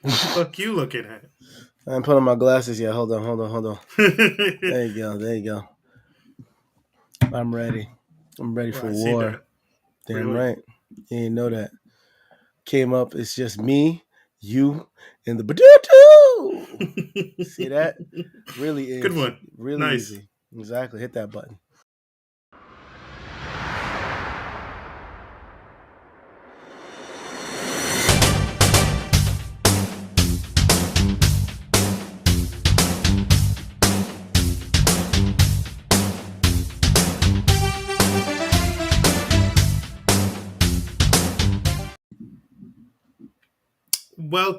What the fuck you looking at? I'm putting my glasses. Yeah, hold on. There you go. There you go. I'm ready. I'm ready Oh, for I see war. that. Damn Really? right. You ain't know that. Came up. It's just me, you, and the badoo. See that? Really Good is. one. Really Nice. easy. Exactly. Hit that button.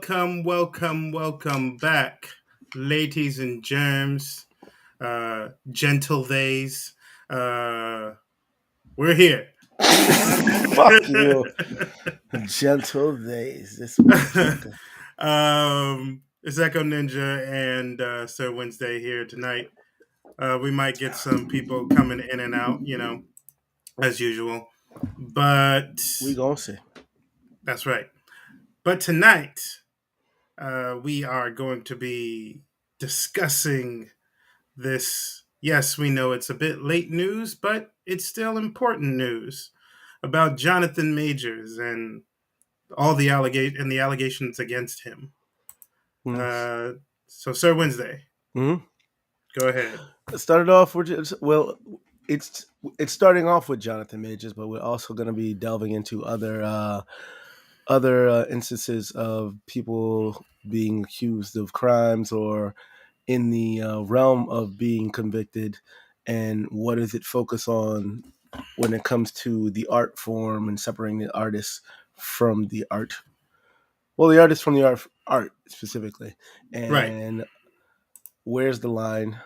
Welcome back, ladies and germs, gentle days. Uh, we're here. Fuck you. Gentle days. This motherfucker. It's Echo Ninja and Sir Wednesday here tonight. We might get some people coming in and out, as usual. But We gonna see. that's right. But tonight, we are going to be discussing this. Yes, we know it's a bit late news, but it's still important news about Jonathan Majors and the allegations against him. Uh, so, Sir Wednesday, Mm-hmm. go ahead. Started off with it's it's starting off with Jonathan Majors, but we're also going to be delving into other instances of people being accused of crimes or in the realm of being convicted, and what does it focus on when it comes to the art form and separating the artist from the art. Well, the artist from the art specifically, Right. and where's the line?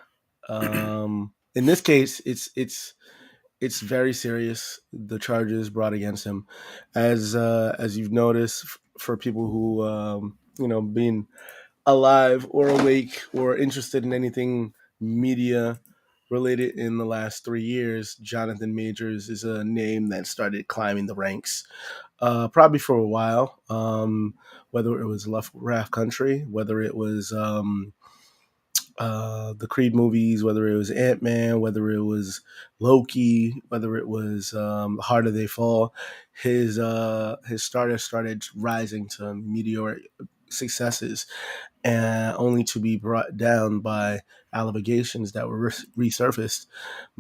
In this case, it's very serious. The charges brought against him, as you've noticed, for people who being alive or awake or interested in anything media related in the last 3 years, Jonathan Majors is a name that started climbing the ranks. Probably for a while. Whether it was Lovecraft Country, whether it was the Creed movies, whether it was Ant Man, whether it was Loki, whether it was Harder They Fall, his started rising to meteoric successes, and only to be brought down by allegations that were resurfaced.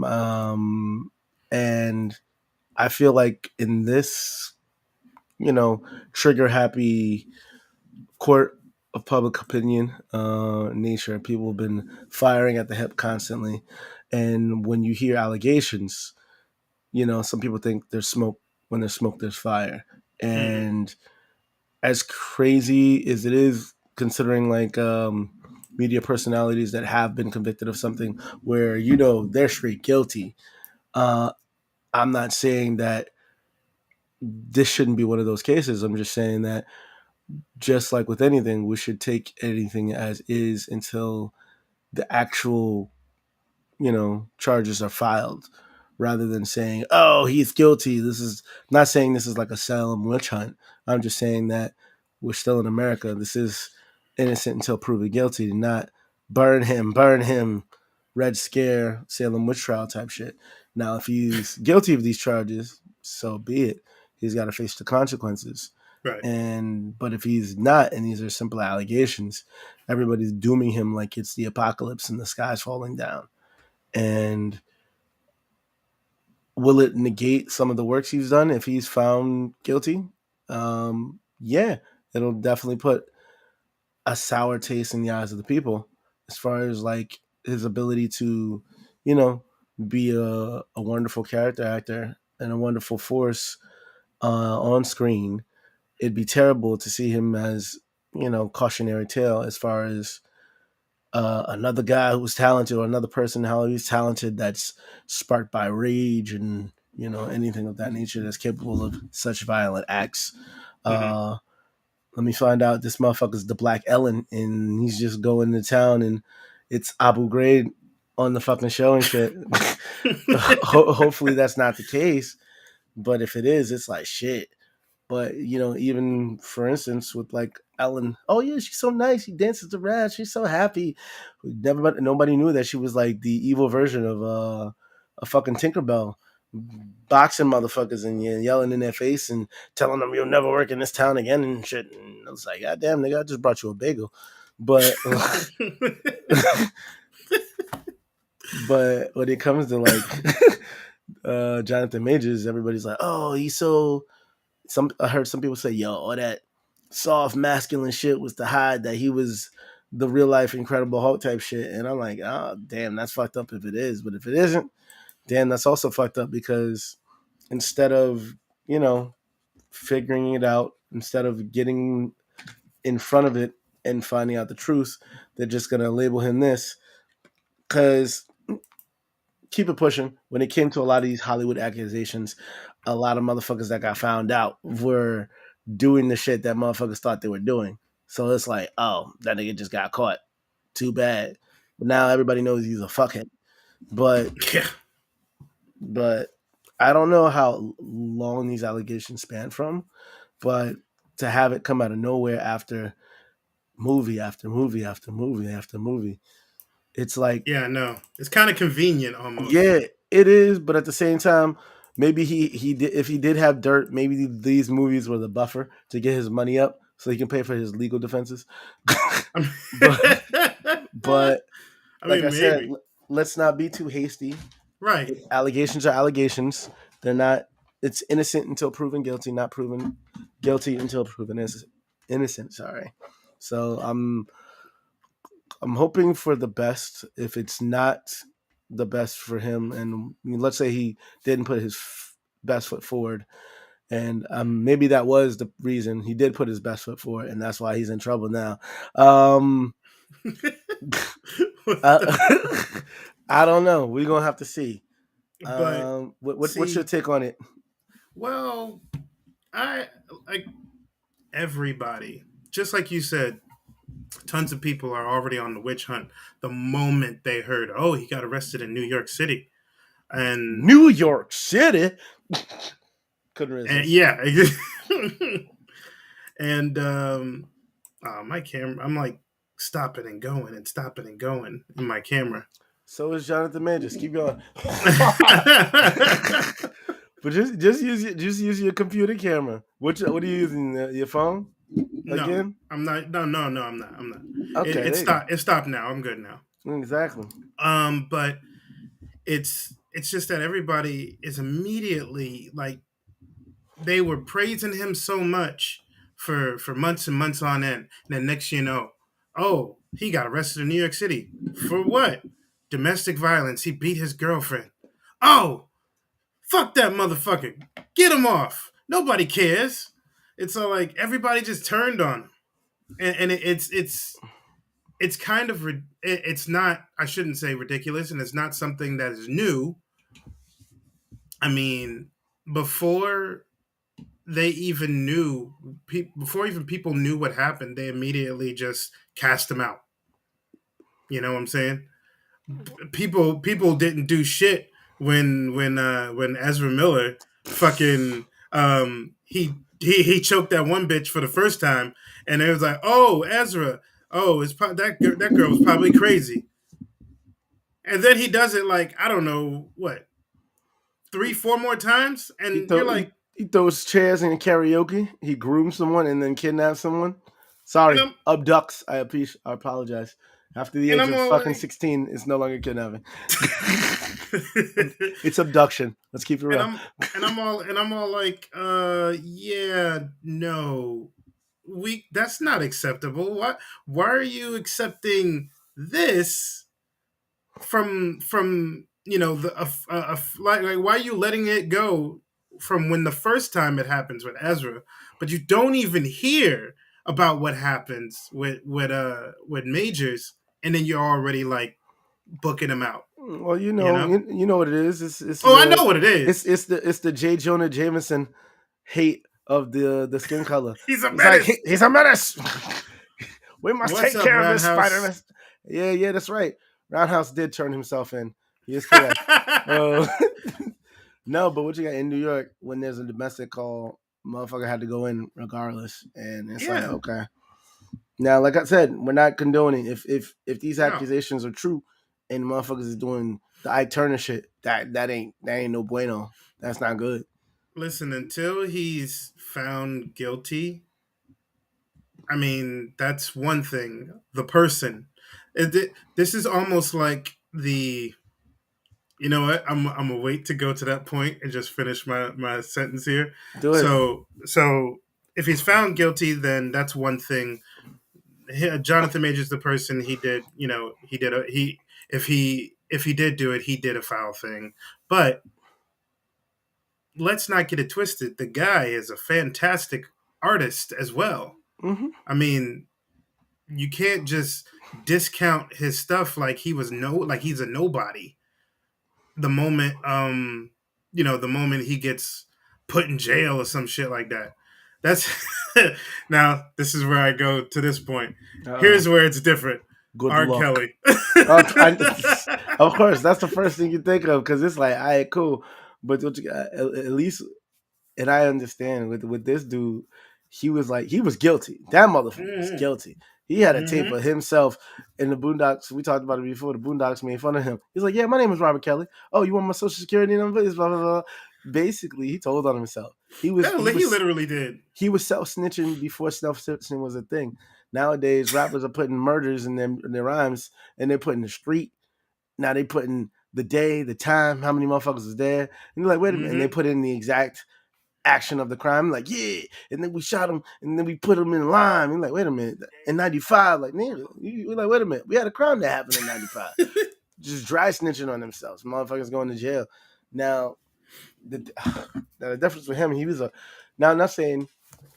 Um, and I feel like in this, trigger happy court of public opinion nature. People have been firing at the hip constantly, and when you hear allegations, some people think there's smoke. When there's smoke, there's fire. Mm-hmm. And as crazy as it is, considering like media personalities that have been convicted of something where they're straight guilty. Uh, I'm not saying that this shouldn't be one of those cases. I'm just saying that just like with anything, we should take anything as is until the actual, charges are filed, rather than saying, "Oh, he's guilty." This is not saying this is like a Salem witch hunt. I'm just saying that we're still in America. This is innocent until proven guilty, not burn him, Red Scare, Salem witch trial type shit. Now, if he's guilty of these charges, so be it. He's got to face the consequences. Right. But if he's not, and these are simple allegations, everybody's dooming him like it's the apocalypse and the sky's falling down. And will it negate some of the works he's done if he's found guilty? Yeah, it'll definitely put a sour taste in the eyes of the people as far as like his ability to, you know, be a wonderful character actor and a wonderful force on screen. It'd be terrible to see him as, cautionary tale as far as another guy who's talented or another person how he's talented that's sparked by rage and anything of that nature that's capable of such violent acts. Mm-hmm. Uh, Let me find out this motherfucker's the Black Ellen and he's just going to town and it's Abu Ghraib on the fucking show and shit. Hopefully that's not the case, but if it is, it's like shit. But even for instance, with like Ellen, oh yeah, she's so nice. She dances to Raz. She's so happy. Nobody knew that she was like the evil version of a fucking Tinkerbell, boxing motherfuckers and yelling in their face and telling them you'll never work in this town again and shit. And I was like, God damn, nigga, I just brought you a bagel. But but when it comes to like Jonathan Majors, everybody's like, oh, he's so. I heard some people say, yo, all that soft masculine shit was to hide that he was the real life Incredible Hulk type shit. And I'm like, oh, damn, that's fucked up if it is. But if it isn't, damn, that's also fucked up because instead of, you know, figuring it out, instead of getting in front of it and finding out the truth, they're just going to label him this. Because keep it pushing. When it came to a lot of these Hollywood accusations, a lot of motherfuckers that got found out were doing the shit that motherfuckers thought they were doing. So it's like, oh, that nigga just got caught. Too bad. But now everybody knows he's a fuckhead. But Yeah. but I don't know how long these allegations span from, but to have it come out of nowhere after movie after movie after movie after movie, it's like, Yeah, no. It's kind of convenient almost. yeah, it is, but at the same time, maybe he did, if he did have dirt, maybe these movies were the buffer to get his money up so he can pay for his legal defenses. I but mean, but like I said, maybe. let's not be too hasty. Right. Allegations are allegations. They're not. It's innocent until proven guilty, not proven guilty until proven innocent. Sorry. So I'm hoping for the best. If it's not the best for him, and let's say he didn't put his best foot forward, and maybe that was the reason he did put his best foot forward, and that's why he's in trouble now. I, I don't know. We're gonna have to see. But What's your see, take on it? well, I like everybody. Just like you said, tons of people are already on the witch hunt the moment they heard, oh, he got arrested in New York City. And New York City. Couldn't and resist. yeah. And my camera, I'm like stopping and going and stopping and going in my camera. So is Jonathan Majors. Keep going. But just use your computer camera. What are you using? Your phone No, again? I'm not. No, no, no, I'm not. I'm not. Okay, It there you go. stopped. It stopped now. I'm good now. Exactly. But it's just that everybody is immediately like they were praising him so much for months and months on end. And then next you know, oh, he got arrested in New York City for what? Domestic violence. He beat his girlfriend. Oh, fuck that motherfucker. Get him off. Nobody cares. It's all like everybody just turned on him, and it's kind of it's not. I shouldn't say ridiculous, and it's not something that is new. I mean, before they even knew, before even people knew what happened, they immediately just cast him out. You know what I'm saying? People didn't do shit when Ezra Miller fucking he choked that one bitch for the first time, and it was like, oh, Ezra, oh, that girl was probably crazy, and then he does it like I don't know what 3 4 more times, He and you're throw like, he throws chairs in karaoke. He grooms someone and then kidnaps someone. and Sorry, abducts. I apologize. After the age I'm of all fucking like, 16, it's no longer kidnapping. It's abduction. Let's keep it and real. I'm all like, yeah, no, we that's not acceptable. Why are you accepting this from the like why are you letting it go from when the first time it happens with Ezra, but you don't even hear about what happens with Majors, and then you're already like booking him out, Well, you know? you know what it is. Oh, I know what it is. It's the J. Jonah Jameson hate of the skin color. He's a It's like menace. he's a menace. We must What's take up, care of this Spider Roundhouse? Man. Yeah, yeah, that's right. Roundhouse did turn himself in. He is correct. Uh, no, but what you got in New York when there's a domestic call, motherfucker had to go in regardless, and it's like Yeah, okay. Now, like I said, we're not condoning if these No, accusations are true, and motherfuckers is doing the Ike Turner shit. That ain't no bueno. That's not good. listen. Until he's found guilty, I mean, that's one thing. The person. This is almost like the. You know what? I'm gonna wait to go to that point and just finish my sentence here. Do it. So if he's found guilty, then that's one thing. Jonathan Majors, the person, he did. You know, he did a he. If he did do it, he did a foul thing. But let's not get it twisted. The guy is a fantastic artist as well. Mm-hmm. I mean, you can't just discount his stuff like like he's a nobody. The moment the moment he gets put in jail or some shit like that. That's now this is where I go to this point. Uh-oh. Here's where it's different. Good R. luck. Kelly. Of course, that's the first thing you think of because it's like, all right, cool. But what you got, at least, and I understand with this dude, he was guilty. That motherfucker was Mm-hmm. guilty. He had a tape Mm-hmm. of himself in the Boondocks. We talked about it before. The Boondocks made fun of him. He's like, "Yeah, my name is Robert Kelly. Oh, you want my social security number?" Blah blah blah. Basically, he told on himself. He was Hell, he he was literally did. he was self snitching before self snitching was a thing. Nowadays, rappers are putting murders in their rhymes, and they're putting the street. Now they putting the day, the time, how many motherfuckers was there, and you're like, wait a minute, and they Mm-hmm. put in the exact action of the crime, like yeah, and then we shot him, and then we put him in line. You're like, wait a minute, in '95, like nigga, you're like, wait a minute, we had a crime that happened in '95. Just dry snitching on themselves, motherfuckers going to jail. Now the now the difference with him, he was a. Now I'm not saying,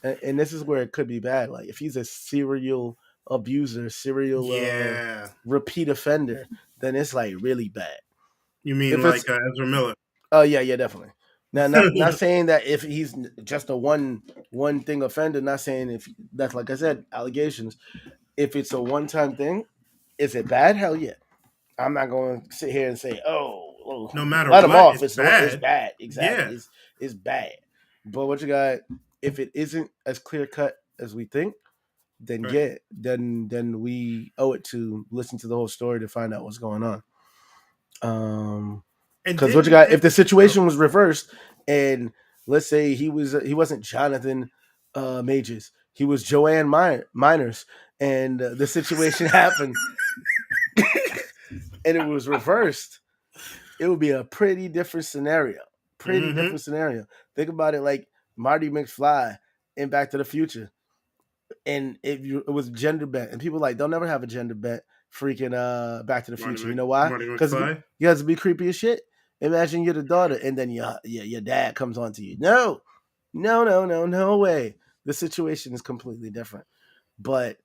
and this is where it could be bad. Like if he's a serial abuser, serial Yeah. repeat offender, then it's like really bad. You mean If it's like Ezra Miller? oh yeah, yeah, definitely. Now, not saying that if he's just a one thing offender. Not saying if that's like I said, allegations. If it's a one time thing, is it bad? Hell yeah. I'm not going to sit here and say, oh, No matter let him what, off. it's It's bad. bad. Exactly. Yeah. It's bad. But what you got? If it isn't as clear cut as we think, then Right. yeah, then we owe it to listen to the whole story to find out what's going on. And Because what you didn't got? If it, the oh, situation was reversed, and let's say he wasn't Jonathan Majors, he was Joanne Miners, and the situation happened, and it was reversed, it would be a pretty different scenario. Pretty mm-hmm. different scenario. Think about it like Marty McFly in Back to the Future, and it was gender bent, and people like they'll never have a gender bent freaking Back to the Future. You know why? Marty Because McFly. you guys be creepy as shit. Imagine you're the daughter, and then your dad comes on to you. No, no, no, no, no way. The situation is completely different. But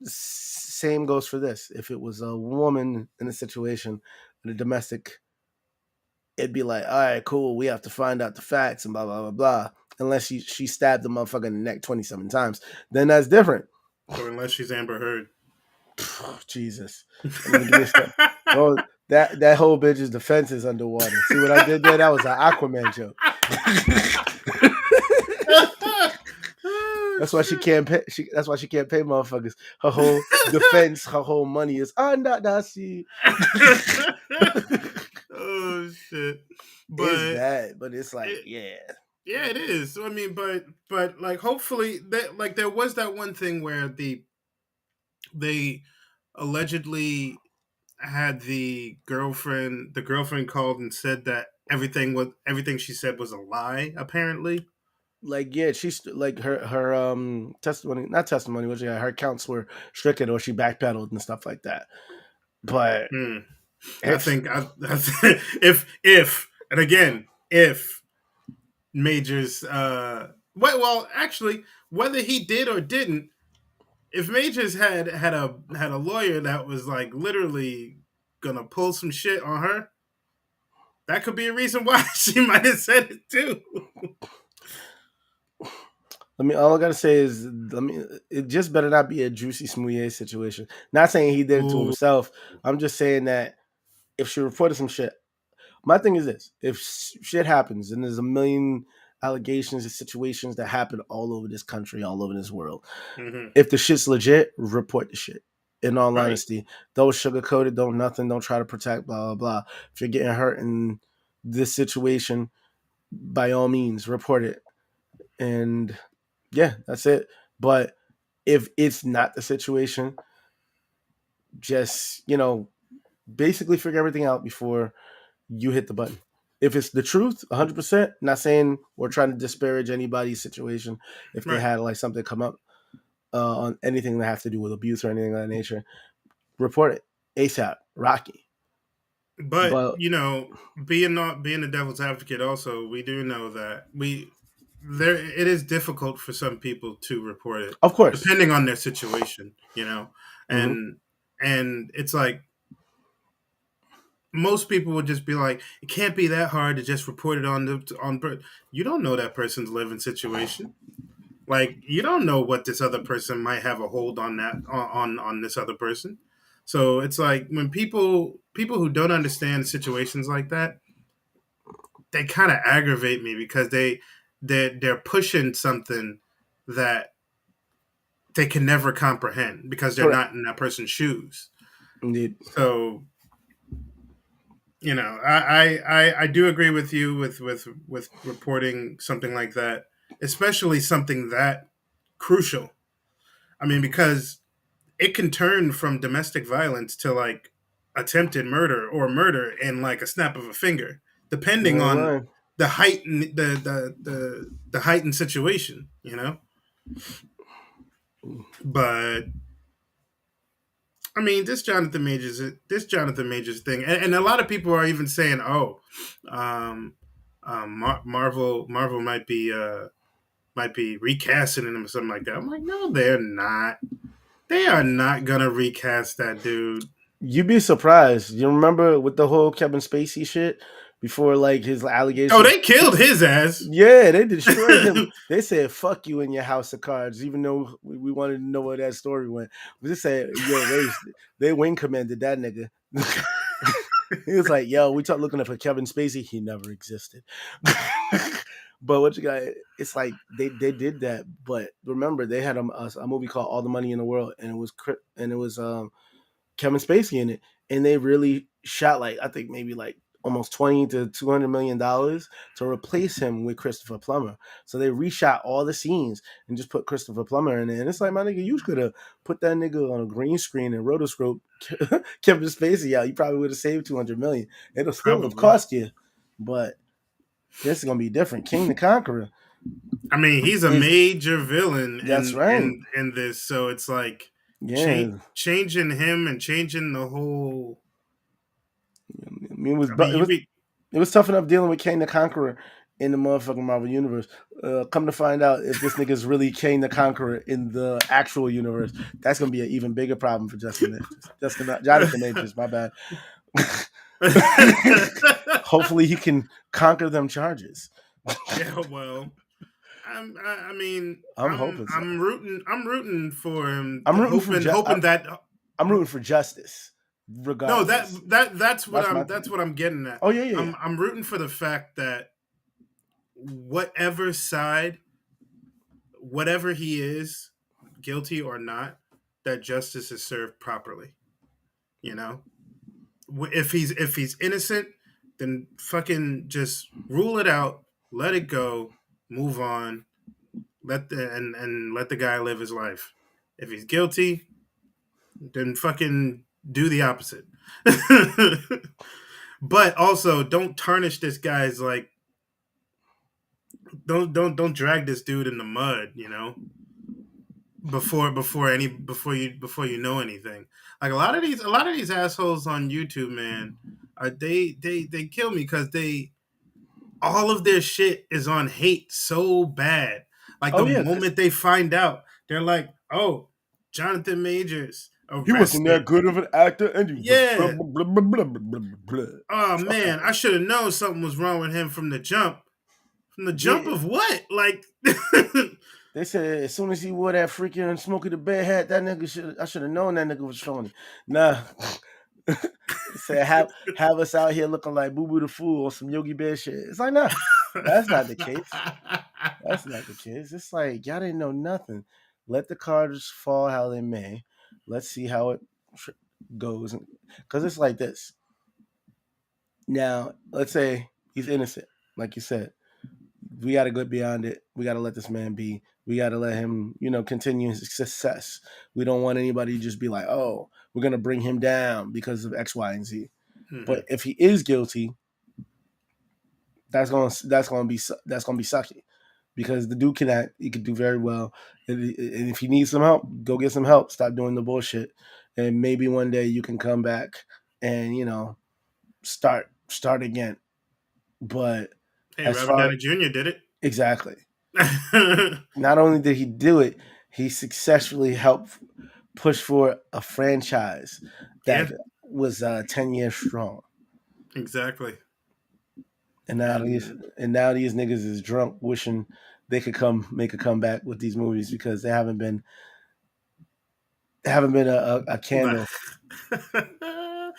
same goes for this. If it was a woman in a situation, in a domestic, it'd be like, all right, cool. We have to find out the facts and blah blah blah blah. Unless she stabbed the motherfucker in the neck 27 times, then that's different. Or unless she's Amber Heard. Jesus. Don't even give me a step. Oh, that whole bitch's defense is underwater. See what I did there? That was an Aquaman joke. Oh, That's why she shit. can't pay. That's why she can't pay motherfuckers. Her whole defense, her whole money is under that sea. Oh shit. It's But bad, but it's like, it, yeah, yeah, it is. I mean, but like hopefully that like there was that one thing where they allegedly had the girlfriend called and said that everything she said was a lie apparently. like yeah, she's like her testimony, not testimony, but yeah, her accounts were stricken or she backpedaled and stuff like that. But Hmm. I it's think if and again if Majors well actually whether he did or didn't, if Majors had a lawyer that was like literally gonna pull some shit on her, that could be a reason why she might have said it too. let me. All I gotta say is, let me. It just better not be a Juicy Smouye situation. Not saying he did it to Ooh, himself. I'm just saying that if she reported some shit, my thing is this: if shit happens and there's a million allegations and situations that happen all over this country, all over this world. Hmm. If the shit's legit, report the shit. In all Right. honesty, don't sugarcoat it. Don't nothing. Don't try to protect. Blah blah blah. If you're getting hurt in this situation, by all means, report it. And yeah, that's it. But if it's not the situation, just basically figure everything out before you hit the button. If it's the truth, 100%, not saying we're trying to disparage anybody's situation if they Right. had like something come up on anything that has to do with abuse or anything of that nature, report it ASAP, Rocky. But But being the devil's advocate, also we do know that there it is difficult for some people to report it, of course, depending on their situation. hmm And it's like most people would just be like, it can't be that hard to just report it You don't know that person's living situation. Like you don't know what this other person might have a hold on that on this other person. So it's like when people who don't understand situations like that, they kind of aggravate me because they're pushing something that they can never comprehend because they're correct. not in that person's shoes. Indeed. So I do agree with you with reporting something like that, especially something that crucial. I mean, because it can turn from domestic violence to like attempted murder or murder in like a snap of a finger, You depending ain't on lying. the heightened the heightened situation. But I mean, this Jonathan Majors thing, and a lot of people are even saying, "Oh, Marvel might be recasting him or something like that." I'm like, no, they're not. They are not gonna recast that dude. You'd be surprised. You remember with the whole Kevin Spacey shit before, like his Oh, allegations. they killed his ass. Yeah, they destroyed him. They said "fuck you" in your house of cards, even though we wanted to know where that story went. We just said, "Yo, they wing commanded that nigga." He was like, "Yo, we talk looking for Kevin Spacey. He never existed." But what you got? It's like they did that, but remember they had a movie called All the Money in the World, and it was Kevin Spacey in it, and they really shot like I think maybe like almost $20 to $200 million to replace him with Christopher Plummer. So they reshot all the scenes and just put Christopher Plummer in it. And it's like, my nigga, you could have put that nigga on a green screen and rotoscope Kevin Spacey out. You probably would have saved 200 million. It'll still have Probably. cost you, but this is gonna be different. King the Conqueror I mean, he's a is major villain that's in right. in in this, so it's like Yeah, changing him and changing the whole. I mean, I mean, you be it was tough enough dealing with Kang the Conqueror in the motherfucking Marvel universe. Come to find out, if this nigga's really Kang the Conqueror in the actual universe, that's gonna be an even bigger problem for Jonathan Majors. My bad. Hopefully, he can conquer them charges. yeah. Well, I mean, I'm hoping so. I'm rooting for him, I'm rooting for hoping that. I'm rooting for justice, No, regardless. That's my that's thing. what I'm getting at. Oh yeah, yeah, yeah. I'm rooting for the fact that whatever side, whatever he is, guilty or not, that justice is served properly. You know, if he's innocent, then fucking just rule it out, let it go, move on, and let the guy live his life. If he's guilty, then fucking do the opposite. But also, don't tarnish this guy's like. Don't drag this dude in the mud. Before you know anything. Like a lot of these assholes on YouTube, man, they kill me because they all of their shit is on hate so bad. Like Oh the yeah, because moment they find out, they're like, "Oh, Jonathan Majors he wasn't that arrested." good of an actor, and he was blah Yeah. blah blah blah blah blah blah. Blah. Oh Fuck man, out of I here. should have known something was wrong with him from the jump. From the jump Yeah, of what? Like, they said as soon as he wore that freaking Smokey the Bear hat, that nigga I should have known that nigga was phony. Nah. They said have us out here looking like Boo Boo the Fool or some Yogi Bear shit. It's like nah. That's not the case. That's not the case. It's like y'all didn't know nothing. Let the cards fall how they may. Let's see how it tr- goes. Because it's like this. Now, let's say he's innocent, like you said. We got to go beyond it. We got to let this man be. We got to let him, continue his success. We don't want anybody to just be like, oh, we're gonna bring him down because of X, Y, and Z. But Mhm. if he is guilty, that's gonna be sucky because the dude can act. He could do very well, and if he needs some help, go get some help. Stop doing the bullshit, and maybe one day you can come back and start again. But Hey, as Robert far Downey Jr. did it. exactly, not only did he do it, he successfully helped push for a franchise that Yeah, was 10 years strong. exactly. And now these And and now these niggas is drunk, wishing they could come make a comeback with these movies because they haven't been a candle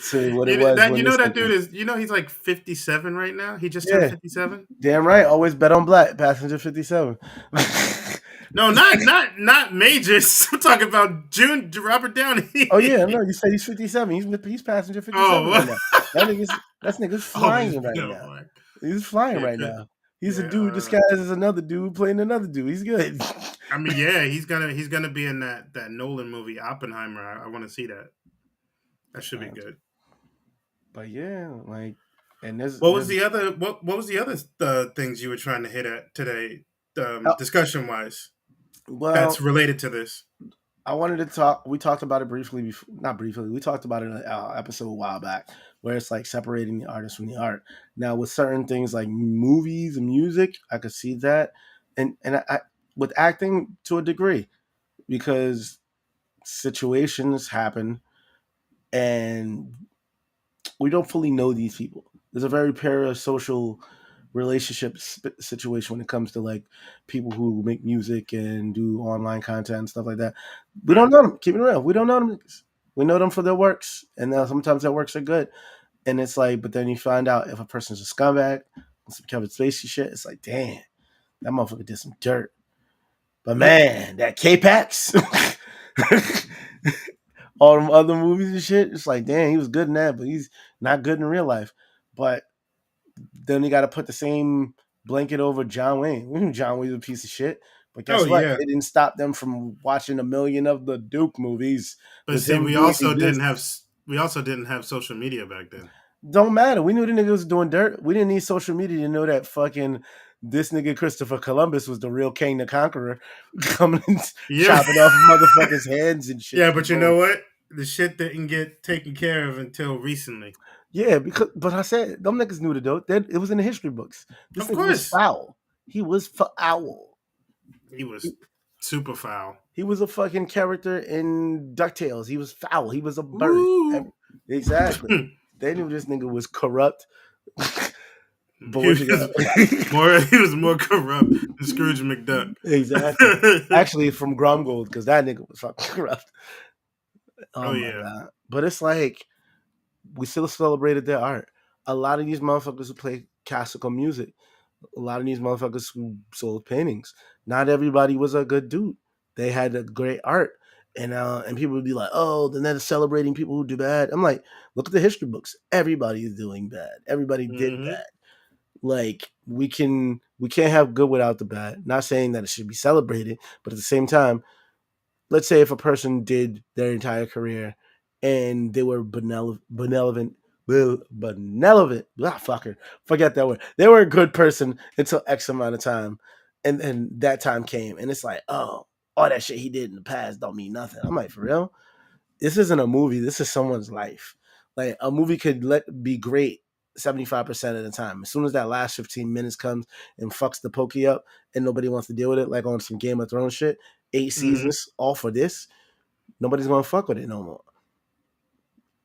to what it was when this that dude nigga. is he's like 57 right now. He just turned Yeah, 57. damn right. Always bet on black. Passenger 57. No, not Majors. I'm talking about June Robert Oh yeah, Downey. no, you said he's 57. He's passenger 57 right Oh, now. That nigga's always flying right been on now. black. He's flying Yeah, right now. He's a yeah. dude disguised as another dude playing another dude. He's good. I mean, yeah, he's gonna be in that Nolan movie Oppenheimer. I want to see that. That should be good. But yeah, like, and there's What was there's the other what was the other things you were trying to hit at today, oh, discussion wise? That's well, related to this. I wanted to talk. We talked about it briefly, before, not briefly. We talked about it in an episode a while back, where it's like separating the artist from the art. Now, with certain things like movies and music, I could see that, and with acting to a degree, because situations happen, and we don't fully know these people. There's a very parasocial relationship situation when it comes to like people who make music and do online content and stuff like that. We Right. don't know them. Keep it real. We don't know them. We know them for their works, and sometimes their works are good. And it's like, but then you find out if a person's a scumbag, some Kevin Spacey shit. It's like, damn, that motherfucker did some dirt. But Yep. man, that K-Pax, all them other movies and shit. It's like, damn, he was good in that, but he's not good in real life. But then you got to put the same blanket over John Wayne. We knew John Wayne was a piece of shit, but Oh guess what? yeah. It didn't stop them from watching a million of the Duke movies But with see, him we doing also didn't have this. social media back then. Don't matter. We knew the nigga was doing dirt. We didn't need social media to know that fucking this nigga Christopher Columbus was the real King the Conqueror, coming and Yeah. chopping off motherfuckers' heads and shit Yeah, for but you know gold. what? The shit didn't get taken care of until recently. Yeah, because but I said them niggas knew the dope. It was in the history books. This Of nigga was course, foul. He was foul. he was super foul. He was a fucking character in DuckTales. He was foul. He was a bird. Ooh. Exactly. They knew this nigga was corrupt. But he what you was got? he was more corrupt than Scrooge McDuck. Exactly. Actually, from Gromgold, because that nigga was fucking corrupt. Oh Oh my yeah. god. But it's like we still celebrated their art. A lot of these motherfuckers who play classical music, a lot of these motherfuckers who sold paintings. Not everybody was a good dude. They had a great art. And people would be like, oh, then they're celebrating people who do bad. I'm like, look at the history books. Everybody is doing bad. Everybody did Hmm. bad. Like we can't have good without the bad. Not saying that it should be celebrated, but at the same time, let's say if a person did their entire career and they were benevolent, fucker, forget that word. They were a good person until X amount of time, and then that time came, and it's like, oh, all that shit he did in the past don't mean nothing. I'm like, for real? This isn't a movie. This is someone's life. Like a movie could be great 75% of the time. As soon as that last 15 minutes comes and fucks the pokey up and nobody wants to deal with it, like on some Game of Thrones shit, 8 seasons all for this, nobody's gonna fuck with it no more.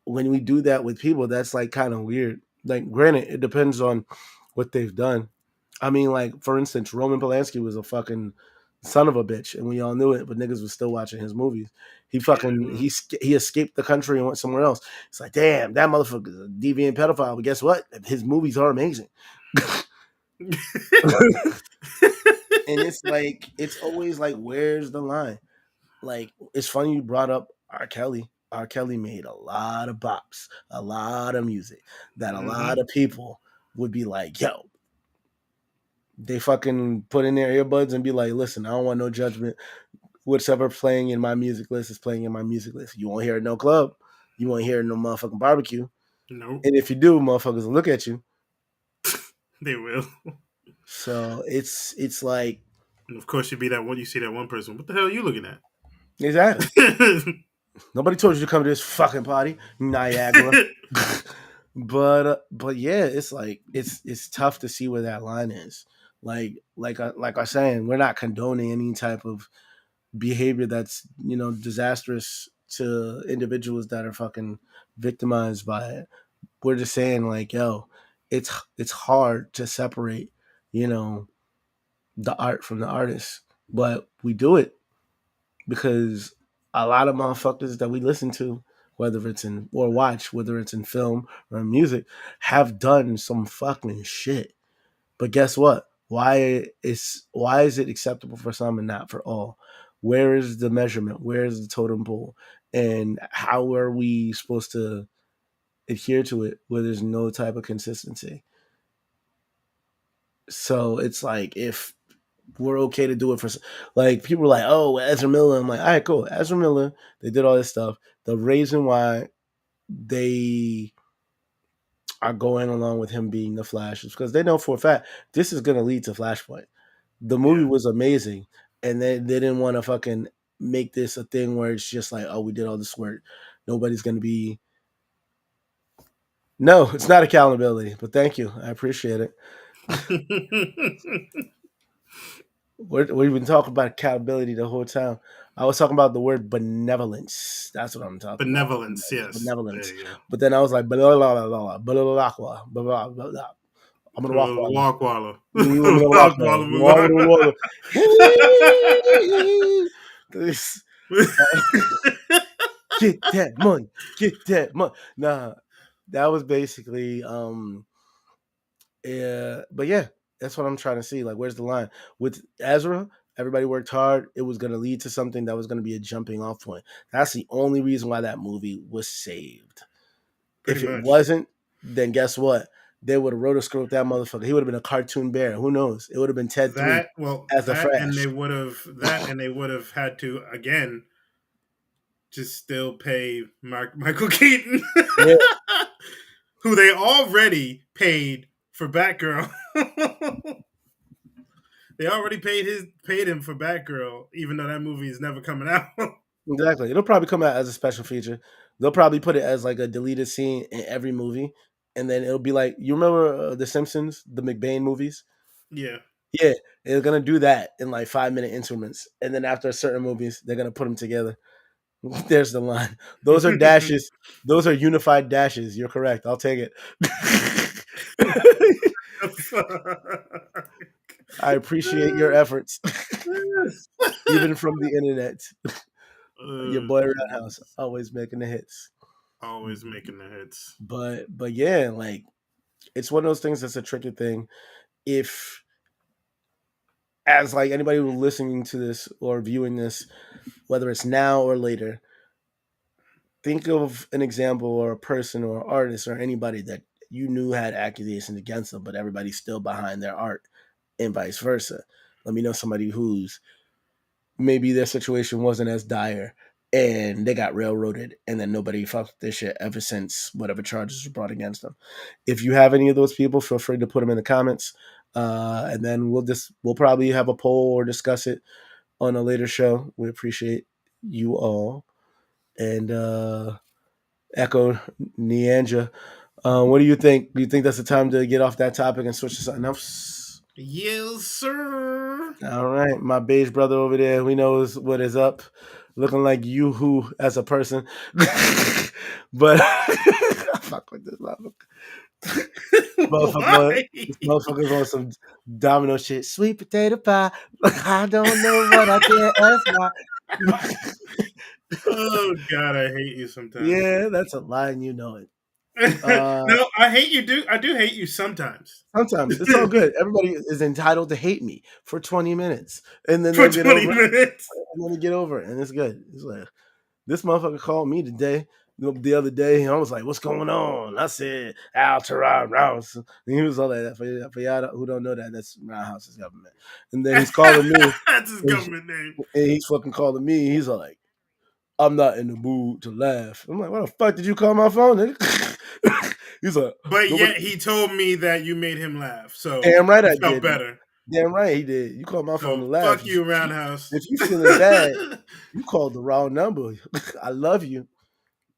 When we do that with people, that's like kind of weird. Like, granted, it depends on what they've done. I mean, like for instance, Roman Polanski was a fucking son of a bitch, and we all knew it, but niggas was still watching his movies. Yeah. He escaped the country and went somewhere else. It's like, damn, that motherfucker's a deviant pedophile. But guess what? His movies are amazing. And it's like it's always like, where's the line? Like, it's funny you brought up R. Kelly. R. Kelly made a lot of bops, a lot of music that a lot Hmm. of people would be like, yo, they fucking put in their earbuds and be like, listen, I don't want no judgment. Whatever playing in my music list is playing in my music list. You won't hear it in no club. You won't hear it in no motherfucking barbecue. Nope, And if you do, motherfuckers will look at you. they will. So it's like, And of course, you be that one. You see that one person. What the hell are you looking at? exactly. Nobody told you to come to this fucking party, Niagara. But yeah, it's like it's tough to see where that line is. Like I was saying, we're not condoning any type of behavior that's, disastrous to individuals that are fucking victimized by it. We're just saying, like, yo, it's hard to separate, you know, the art from the artist, but we do it because a lot of motherfuckers that we listen to, whether it's in or watch, whether it's in film or in music, have done some fucking shit. But guess what? Why is it acceptable for some and not for all? Where is the measurement? Where is the totem pole? And how are we supposed to adhere to it where there's no type of consistency? So it's like, if we're okay to do it for, like, people are like, oh, Ezra Miller. I'm like, all right, cool. Ezra Miller, they did all this stuff. The reason why they are going along with him being the Flash is because they know for a fact this is going to lead to Flashpoint. The movie Yeah. was amazing, and they didn't want to fucking make this a thing where it's just like, oh, we did all this work. Nobody's going to be. No, it's not accountability, but thank you. I appreciate it. We've been talking about accountability the whole time. I was talking about the word benevolence. That's what I'm talking about. Benevolence. Yes. There Benevolence. you But then I was like, blah, blah, blah, blah, blah, blah, blah, blah, blah, blah. I'm gonna walk go. while Walk Waller. I'm gonna walk Walk while Waller. Mulan. this. Get that money. Get that money. Nah, that was basically yeah, but yeah, that's what I'm trying to see. Like, where's the line with Ezra? Everybody worked hard. It was going to lead to something that was going to be a jumping off point. That's the only reason why that movie was saved. Pretty If it much. wasn't, then guess what? They would have rotoscoped that motherfucker. He would have been a cartoon bear. Who knows? It would have been Ted 3 as a That and Fresh. they would have had to again just still pay Michael Keaton, Yeah, who they already paid for Batgirl. They already paid him for Batgirl, even though that movie is never coming out. exactly. It'll probably come out as a special feature. They'll probably put it as like a deleted scene in every movie. And then it'll be like, you remember The Simpsons, the McBain movies? Yeah. Yeah, they're gonna do that in like 5 minute increments, and then after certain movies, they're gonna put them together. There's the line. Those are dashes. Those are unified dashes. You're correct. I'll take it. I appreciate your efforts, even from the internet. Your boy Roundhouse Jesus. always making the hits. Always making the hits. But yeah, like, it's one of those things that's a tricky thing. If, as like anybody who's listening to this or viewing this, whether it's now or later, think of an example or a person or artist or anybody that you knew had accusations against them, but everybody's still behind their art, and vice versa. Let me know somebody who's maybe their situation wasn't as dire and they got railroaded, and then nobody fucked their shit ever since whatever charges were brought against them. If you have any of those people, feel free to put them in the comments, and then we'll probably have a poll or discuss it on a later show. We appreciate you all, and Echo Neandra. What do you think? Do you think that's the time to get off that topic and switch to something else? Yes, sir. All right, my beige brother over there, we knows what is up. Looking like you who as a person, but I fuck with this motherfucker. Why? This motherfucker's on some domino shit. Sweet potato pie. I don't know what I did. Ask why. Oh God, I hate you sometimes. Yeah, that's a line. You know it. Uh, No, I hate you. Do I do hate you sometimes Sometimes it's all good. Everybody is entitled to hate me for 20 minutes, and then for they'll get 20 over it. minutes? And then they get over it, and it's good. It's like this motherfucker called me today, the other day, and I was like, "What's going on?" I said, "Al Roundhouse," and he was all like that. For y'all who don't know that, that's Roundhouse's government. And then he's calling me, That's his and government name. he's fucking calling me. He's all like, "I'm not in the mood to laugh." I'm like, "What the fuck did you call my phone?" Nigga? He's like, But "Nobody." yet he told me that you made him laugh, so Damn right you I felt didn't. better. Damn right he did. You called my phone to So laugh. fuck you, Roundhouse. If you feeling bad, you called the wrong number. I love you,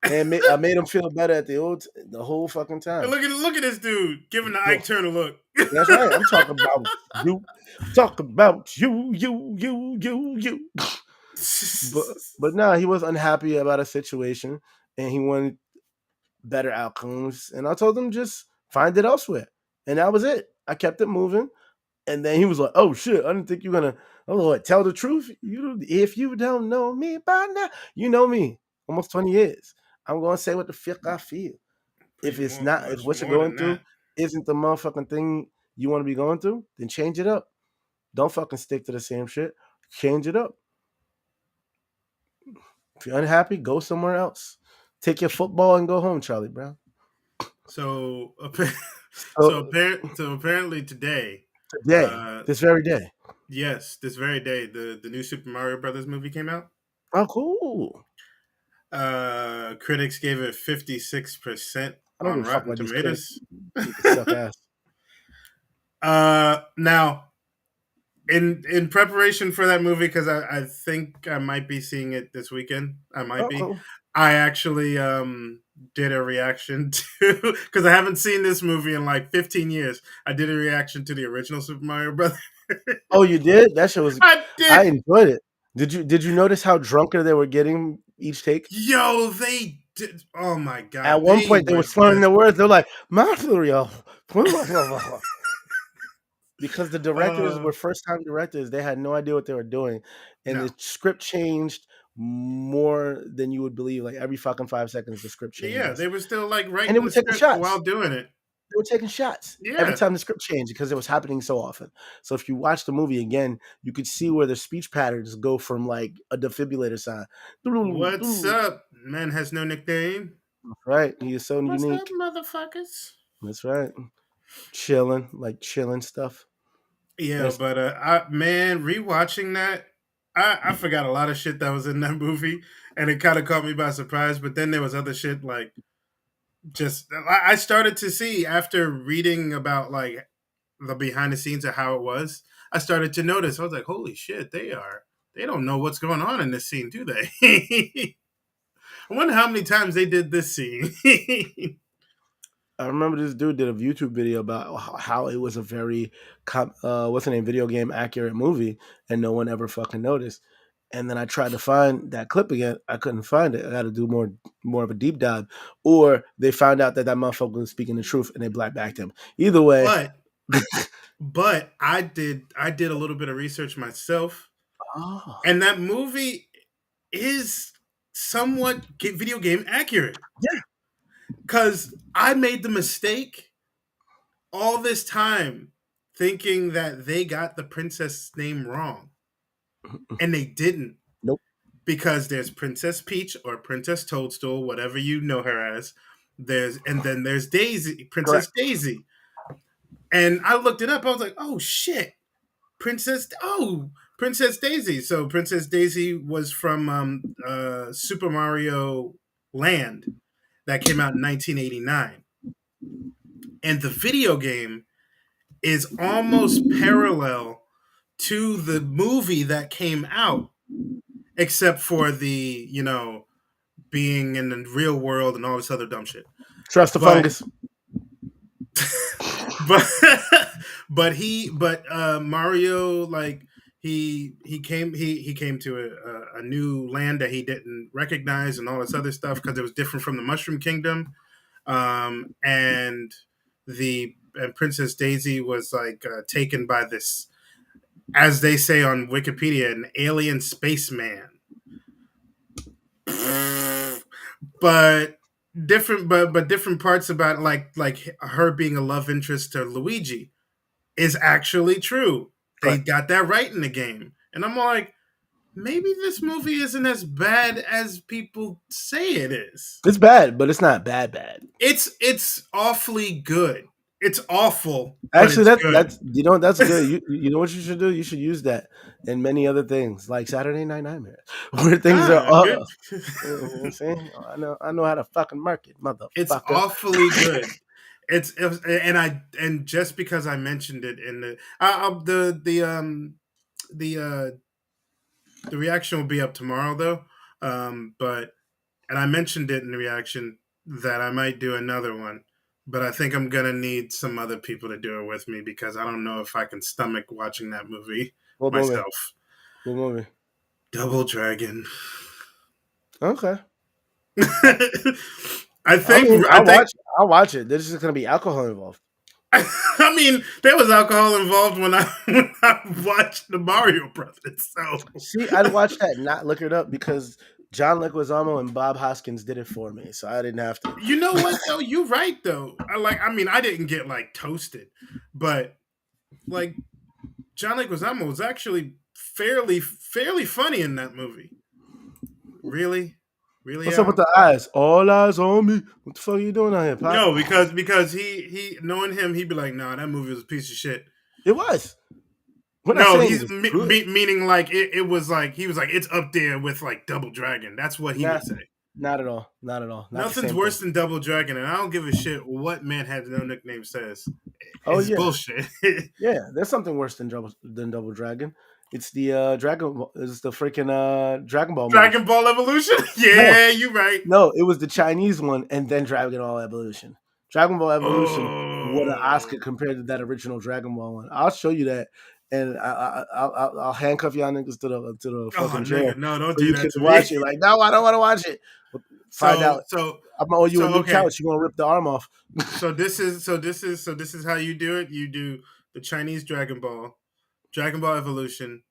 and I made him feel better at the whole fucking time. Look at this dude giving the Ike Yo, Turner look. that's right. I'm talking about you. Talk about you. But no, he was unhappy about a situation, and he wanted better outcomes. And I told him just find it elsewhere, and that was it. I kept it moving. And then he was like, "Oh shit, I didn't think you're gonna." I was like, "Tell the truth. If you don't know me by now, you know me. Almost 20 years. I'm gonna say what the fuck I feel. If Pretty it's more, not, if much what you're more going than through that. isn't the motherfucking thing you want to be going through, then change it up. Don't fucking stick to the same shit. Change it up. If you're unhappy, go somewhere else. Take your football and go home, Charlie Brown." So, So so apparently today, today, uh, this very day. yes, this very day, the new Super Mario Brothers movie came out. Oh, cool. Critics gave it 56% I don't on give a fuck Rotten about these critics. Tomatoes. They can suck ass. Now in preparation for that movie, because I think I might be seeing it this weekend. I might Oh, be. cool. I actually did a reaction to, because I haven't seen this movie in like 15 years. I did a reaction to the original Super Mario Brothers. Oh, you did? That shit was. I did. I enjoyed it. Did you notice how drunker they were getting each take? Yo, they did. Oh my At god, one they point, they were were slurring just. their words. They're like, "Mario," because the directors uh were first time directors. They had no idea what they were doing, and no. the script changed more than you would believe. Like every fucking 5 seconds, the script Yeah, changes, they were still like and they writing were the taking script while shots. doing it. They were taking shots every Yeah. time the script changed because it was happening so often. So if you watch the movie again, you could see where the speech patterns go from like a defibrillator sign. What's up? Man has no nickname. Right, he is so What's up, unique. motherfuckers? That's right. Chilling, like chilling stuff. Yeah, That's but man, rewatching that, I forgot a lot of shit that was in that movie, and it kind of caught me by surprise. But then there was other shit like just I started to see after reading about like the behind the scenes of how it was. I started to notice. I was like, holy shit, they don't know what's going on in this scene, do they? I wonder how many times they did this scene. I remember this dude did a YouTube video about how it was a very what's the name, video game accurate movie, and no one ever fucking noticed. And then I tried to find that clip again. I couldn't find it. I got to do more of a deep dive, or they found out that that motherfucker was speaking the truth and they black backed him. Either way, but I did a little bit of research myself, oh and that movie is somewhat video game accurate. yeah, Because I made the mistake all this time thinking that they got the princess name wrong, and they didn't. nope, Because there's Princess Peach or Princess Toadstool, whatever you know her as. And then there's Daisy, Princess correct. Daisy. And I looked it up. I was like, oh shit, Princess Daisy. So Princess Daisy was from Super Mario Land that came out in 1989, and the video game is almost parallel to the movie that came out, except for the being in the real world and all this other dumb shit. Trust the But fungus. but but Mario, like he came to a new land that he didn't recognize and all this other stuff because it was different from the Mushroom Kingdom. And the and Princess Daisy was like taken by this, as they say on Wikipedia, an alien spaceman. But different, but different parts about like her being a love interest to Luigi is actually true. They Right. got that right in the game, and I'm like, maybe this movie isn't as bad as people say it is. It's bad, but it's not bad bad. It's awfully good. It's awful, but Actually, it's good. that's that's good. You know what you should do? You should use that in many other things, like Saturday Night Nightmares, where things are Good. you know what I'm saying? I know how to fucking market, It's motherfucker. awfully good. And just because I mentioned it in the the reaction will be up tomorrow though. But and I mentioned it in the reaction that I might do another one, but I think I'm gonna need some other people to do it with me because I don't know if I can stomach watching that movie What movie? myself. What movie? Double Dragon. Okay. I I think mean, I think I'll watch it. There's just gonna be alcohol involved. I mean, there was alcohol involved when when I watched the Mario Brothers. So See, I'd watch that, not look it up because John Leguizamo and Bob Hoskins did it for me, so I didn't have to. you know what though? You're right though. I mean, I didn't get like toasted, but like John Leguizamo was actually fairly funny in that movie. Really, really, What's up with Al? the eyes? All eyes on me. What the fuck are you doing out here, Pop? No, because he knowing him, he'd be like, "Nah, that movie was a piece of shit." It was. We're not No, saying it he's was good. meaning like it was like he was like it's up there with like Double Dragon. That's what he Nah, would say. not at all. Not at all. Not the Nothing's same thing. worse than Double Dragon, and I don't give a shit what man has no nickname says. Oh It's yeah, bullshit. yeah. There's something worse than Double Dragon. It's the Dragon. It's the freaking Dragon Ball movie. Dragon Ball Evolution. No, Yeah, you right. no. It was the Chinese one, and then Dragon Ball Evolution. Dragon Ball Evolution won an Oh, Oscar compared to that original Dragon Ball one. I'll show you that, and I'll handcuff y'all niggas to the oh, fucking chair nigga, no, don't so do you can that to me. watch it. Like, no, I don't want to watch it. Find So out. so I'm gonna owe you a new okay. couch. You gonna rip the arm off? This is how you do it. You do the Chinese Dragon Ball Evolution,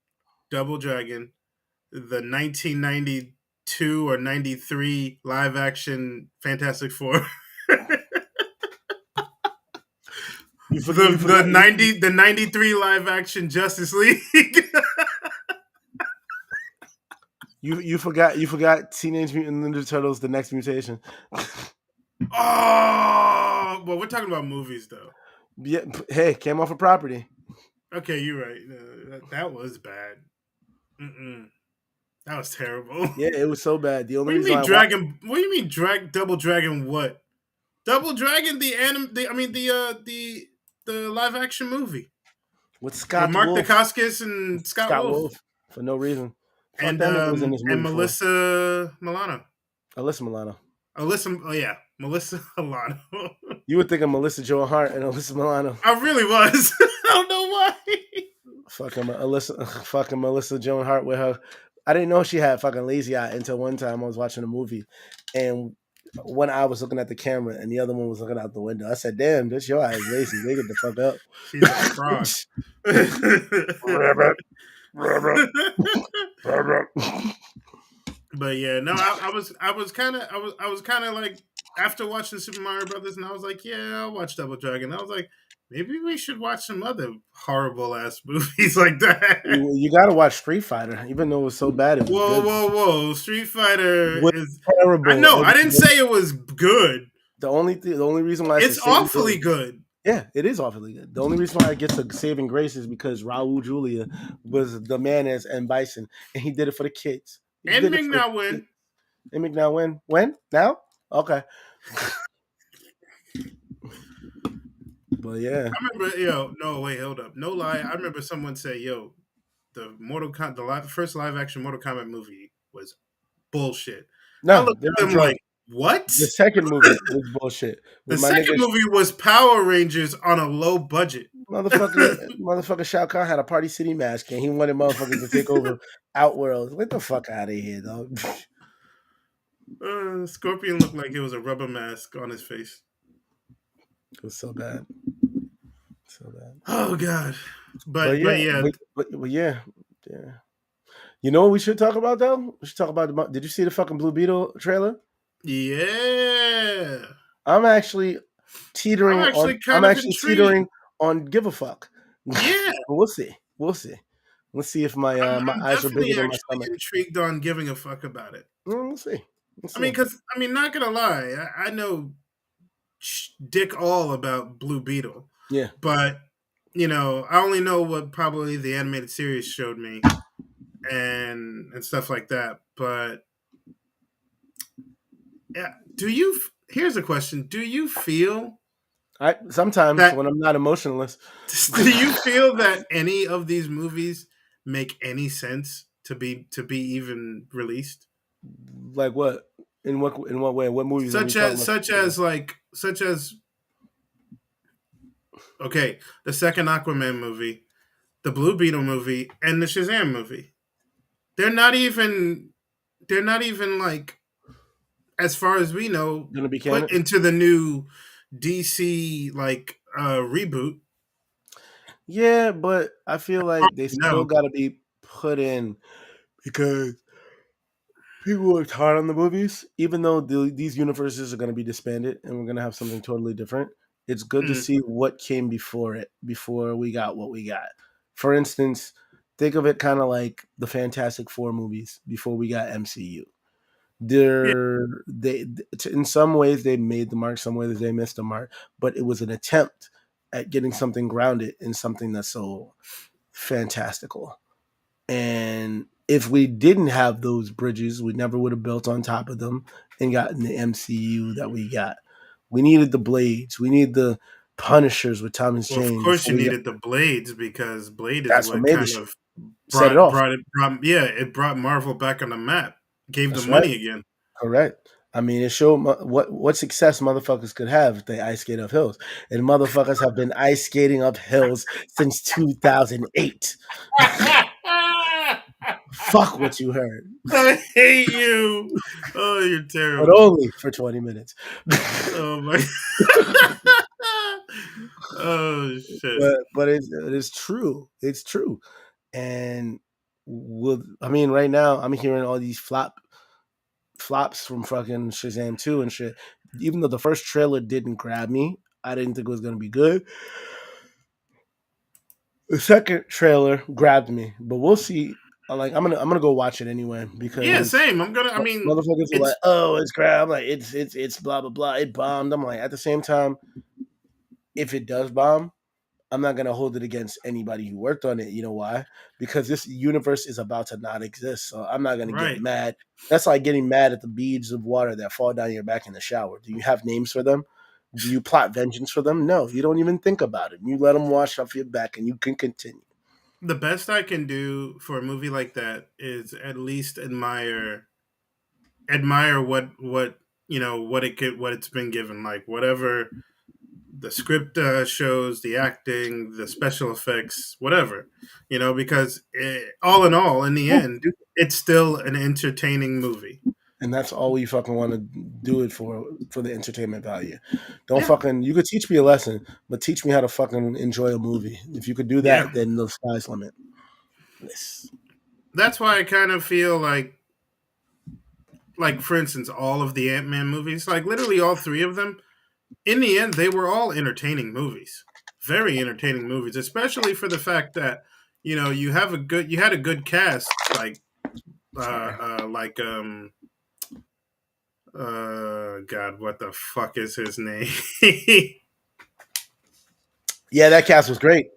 Double Dragon, the 1992 or 93 live action Fantastic Four. You The forgot 93 live action Justice League. you forgot Teenage Mutant Ninja Turtles: The Next Mutation. Oh, well, we're talking about movies though. Yeah, hey, came off a property. Okay, you're right. That was bad. Mm-mm. That was terrible. Yeah, it was so bad. The only What do you reason mean I watched Dragon? What do you mean Double Dragon? What? Double Dragon? I mean the live action movie with with Scott Mark Wolf, Dacascos and Scott Scott Wolf Wolf for no reason. Fuck that nigga was in this and movie for. Melissa Milano. Alyssa Milano. Alyssa, oh yeah, Melissa Milano. You would think of Melissa Joan Hart and Alyssa Milano. I really was. I don't know why. Fucking Melissa Joan Hart with her. I didn't know she had fucking lazy eye until one time I was watching a movie, and one eye was looking at the camera and the other one was looking out the window. I said, "Damn, this your eye is lazy. They get the fuck up." She's like a frog. Rabbit, rabbit, rabbit. But yeah, no, I was kind of like after watching Super Mario Brothers, and I was like, yeah, I'll watch Double Dragon. I was like, maybe we should watch some other horrible ass movies like that. You gotta watch Street Fighter, even though it was so bad, it was Whoa, good. whoa, whoa! Street Fighter Was is. I terrible. know. I didn't say it was good. The only reason why it's a It's saving awfully grace, good. yeah, it is awfully good. The only reason why it gets a saving grace is because Raul Julia was the man as M Bison, and he did it for the kids. He And did it Ming for the Na kids. Wen. And now when now? Okay, but yeah, I remember, no, wait, hold up. No lie. I remember someone say, yo, first live action Mortal Kombat movie was bullshit. I no, looked they're at not them drunk. like, what? The second movie was bullshit The with my second nigga movie was Power Rangers on a low budget. motherfucker Shao Kahn had a Party City mask and he wanted motherfuckers to take over Outworld. Get the fuck out of here, dog. Scorpion looked like it was a rubber mask on his face. It was so bad, so bad. Oh god. But But yeah, yeah, but yeah, yeah. You know what we should talk about though? We should talk about. Did you see the fucking Blue Beetle trailer? Yeah. I'm actually I'm teetering on. actually I'm kind of actually teetering intrigued. on give a fuck. But Yeah. we'll see. We'll see. Let's see if my I'm eyes are bigger definitely than my actually stomach. intrigued on giving a fuck about it. We'll see. We'll I mean, see. because not gonna lie, I know dick all about Blue Beetle, Yeah. but I only know what probably the animated series showed me and stuff like that. But yeah, do you? Here's a question: do you feel I sometimes that? when I'm not emotionless, Do you feel that any of these movies make any sense to be even released? like what? In what way? What movies are we Such talking as about? such as like such as okay, the second Aquaman movie, the Blue Beetle movie, and the Shazam movie. They're not even they're not even like, as far as we know, Gonna be put canon? into the new DC like reboot. Yeah, but I feel like they still No. got to be put in because people worked hard on the movies. Even though these universes are going to be disbanded and we're going to have something totally different, it's good to Mm, see what came before it, before we got what we got. For instance, think of it kind of like the Fantastic Four movies before we got MCU. yeah. They in some ways they made the mark, some ways they missed the mark, but it was an attempt at getting something grounded in something that's so fantastical. And if we didn't have those bridges, we never would have built on top of them and gotten the MCU that we got. We needed the Blades. We need the Punishers with Thomas Well, of Jane course before you we got. needed the Blades because Blade is That's what what made the kind shit. of Set it off. it brought Marvel back on the map, gave them That's right. money again. Correct. I mean, it showed what success motherfuckers could have if they ice skate up hills, and motherfuckers have been ice skating up hills since 2008. Fuck what you heard, I hate you. Oh, you're but terrible. only for 20 minutes. Oh my. Oh shit. But it's true. It's true. And with I mean, right now I'm hearing all these flops from fucking Shazam 2 and shit. Even though the first trailer didn't grab me, I didn't think it was gonna be good. The second trailer grabbed me, but we'll see. Like I'm gonna go watch it anyway Yeah, because same. I mean, motherfuckers are like, it's oh, it's crap. I'm like, it's blah blah blah. It bombed. I'm like, at the same time, if it does bomb, I'm not gonna hold it against anybody who worked on it. You know why? Because this universe is about to not exist. So I'm not gonna get right. mad. That's like getting mad at the beads of water that fall down your back in the shower. Do you have names for them? Do you plot vengeance for them? No, you don't even think about it. You let them wash off your back, and you can continue. The best I can do for a movie like that is at least admire what what it's been given, like whatever the script shows, the acting, the special effects, whatever, because all in all, in the end, it's still an entertaining movie. And that's all we fucking want to do it for the entertainment value. Don't Yeah, fucking you could teach me a lesson, but teach me how to fucking enjoy a movie. If you could do yeah. that, then the sky's limit. Yes. That's why I kind of feel like for instance, all of the Ant-Man movies, like literally all three of them, in the end, they were all entertaining movies, very entertaining movies, especially for the fact that you had a good cast, Sorry. like God, what the fuck is his name? Yeah, that cast was great.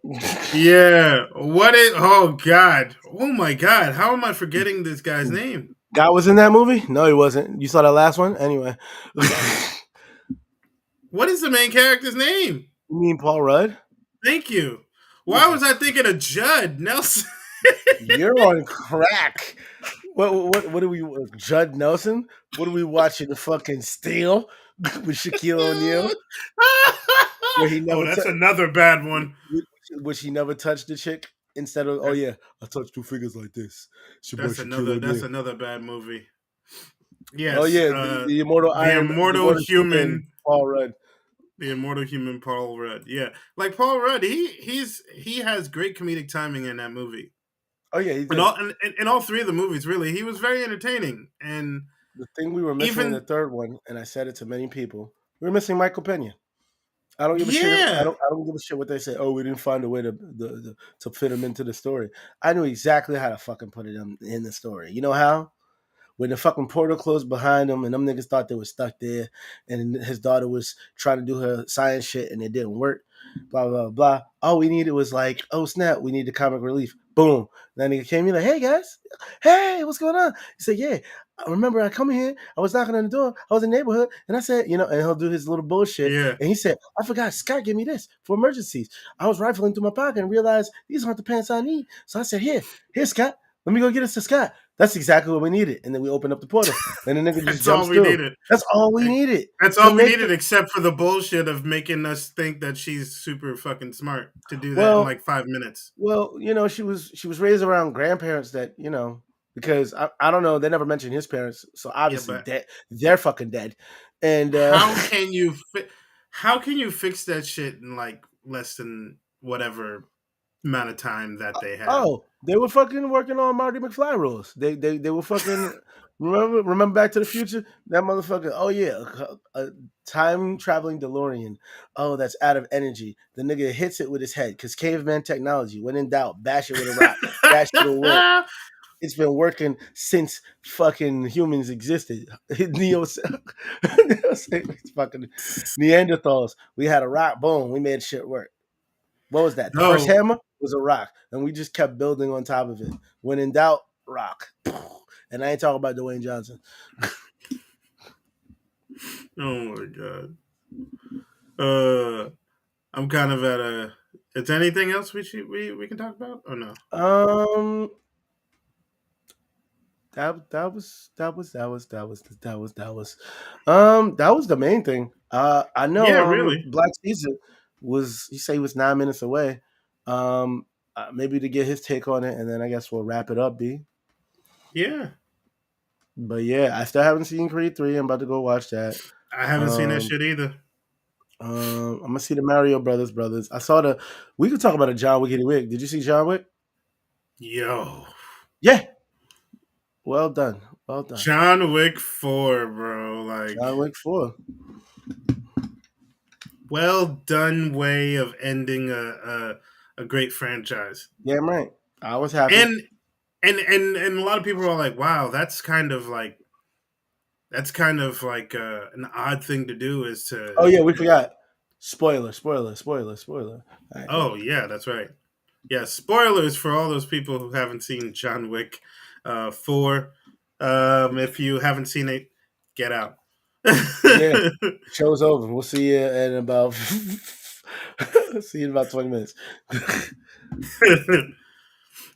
Yeah, what is? Oh God, oh my God, how am I forgetting this guy's name? God was in that movie? No, he wasn't. You saw that last one? Anyway. You What is the main character's name? mean Paul Rudd? Thank you. Why was Jesus. I thinking of Judd Nelson? You're on crack. What do we Judd Nelson? What are we watching? The fucking Steel with Shaquille O'Neal, where he Oh, never that's another bad one. which he never touched the chick instead of, oh That's yeah, I touch two fingers like this. It's your boy that's Shaquille another that's O'Neal. another bad movie. Oh Yes, yeah, the the immortal immortal human human, Paul Rudd. the immortal human Paul Rudd. Yeah, like Paul Rudd, he has great comedic timing in that movie. Oh yeah, he And did. all and all three of the movies, really, he was very entertaining. And The thing we were missing in the Even third one, and I said it to many people, we were missing Michael Pena. I don't give a shit. yeah, I don't give a shit what they say. Oh, we didn't find a way to fit him into the story. I knew exactly how to fucking put it in the story. You know how? When the fucking portal closed behind him and them niggas thought they were stuck there, and his daughter was trying to do her science shit and it didn't work. Blah blah blah. All we needed was like, oh snap, we need the comic relief. Boom. Then he came in like, hey guys, hey, what's going on? He said, yeah. I remember I come here, I was knocking on the door, I was in the neighborhood, and I said, you know, and he'll do his little bullshit. yeah. And he said, I forgot Scott gave me this for emergencies. I was rifling through my pocket and realized these aren't the pants I need. So I said, here, Scott, let me go get us to Scott. That's exactly what we needed. And then we opened up the portal. And the nigga just That's all jumps we through. needed. That's all we needed That's to all we make needed, except for the bullshit of making us think that she's super fucking smart to do that in well, like 5 minutes. well, you know, she was raised around grandparents that, you know, because I don't know, they never mentioned his parents, so Yeah, obviously but they're fucking dead. And how can you how can you fix that shit in like less than whatever amount of time that they had? oh, they were fucking working on Marty McFly rules. They were fucking remember Back to the Future? That motherfucker. Oh yeah, a time traveling DeLorean. Oh, that's out of energy. The nigga hits it with his head because caveman technology. When in doubt, bash it with a rock. That shit'll work. It's been working since fucking humans existed. Neo, Neo fucking Neanderthals. We had a rock. Boom. We made shit work. What was that? The first No. hammer was a rock, and we just kept building on top of it. When in doubt, rock. And I ain't talking about Dwayne Johnson. Oh my god. Uh, I'm kind of at a. Is there anything else we can talk about or no? Um, that was the main thing. I know Yeah, really. Black Caesar was, he said he was 9 minutes away. Maybe to get his take on it, and then I guess we'll wrap it up. B. Yeah, But yeah, I still haven't seen Creed 3. I'm about to go watch that. I haven't seen that Um, shit either. I'm gonna see the Mario Brothers. I saw the. We could talk about a John Wickedy Wick. Did you see John Wick? Yo, Yeah. Well done. Well done. John Wick 4, bro. Like, John Wick 4. well done way of ending a great franchise. Damn right. I was happy. And and a lot of people are like, wow, that's kind of like an odd thing to do is Oh to. yeah, we forgot. Spoiler. All right, Oh go. yeah, that's right. Yeah, spoilers for all those people who haven't seen John Wick 4. If you haven't seen it, get out. Yeah. Show's over. We'll see you in about see you in about 20 minutes.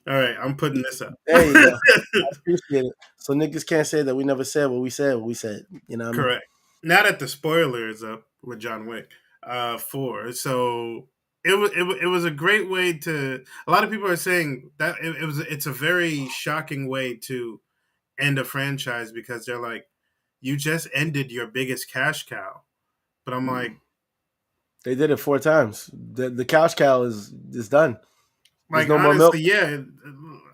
All right, I'm putting this up. There you go. I appreciate it. So niggas can't say that we never said what we said. What we said. You know what I mean? Correct. Now that the spoiler is up with John Wick 4, so it was a great way to. A lot of people are saying that it's a very shocking way to end a franchise because they're like, you just ended your biggest cash cow. But I'm They did it 4 times. The couch cow is done. There's like no more milk. honestly, yeah.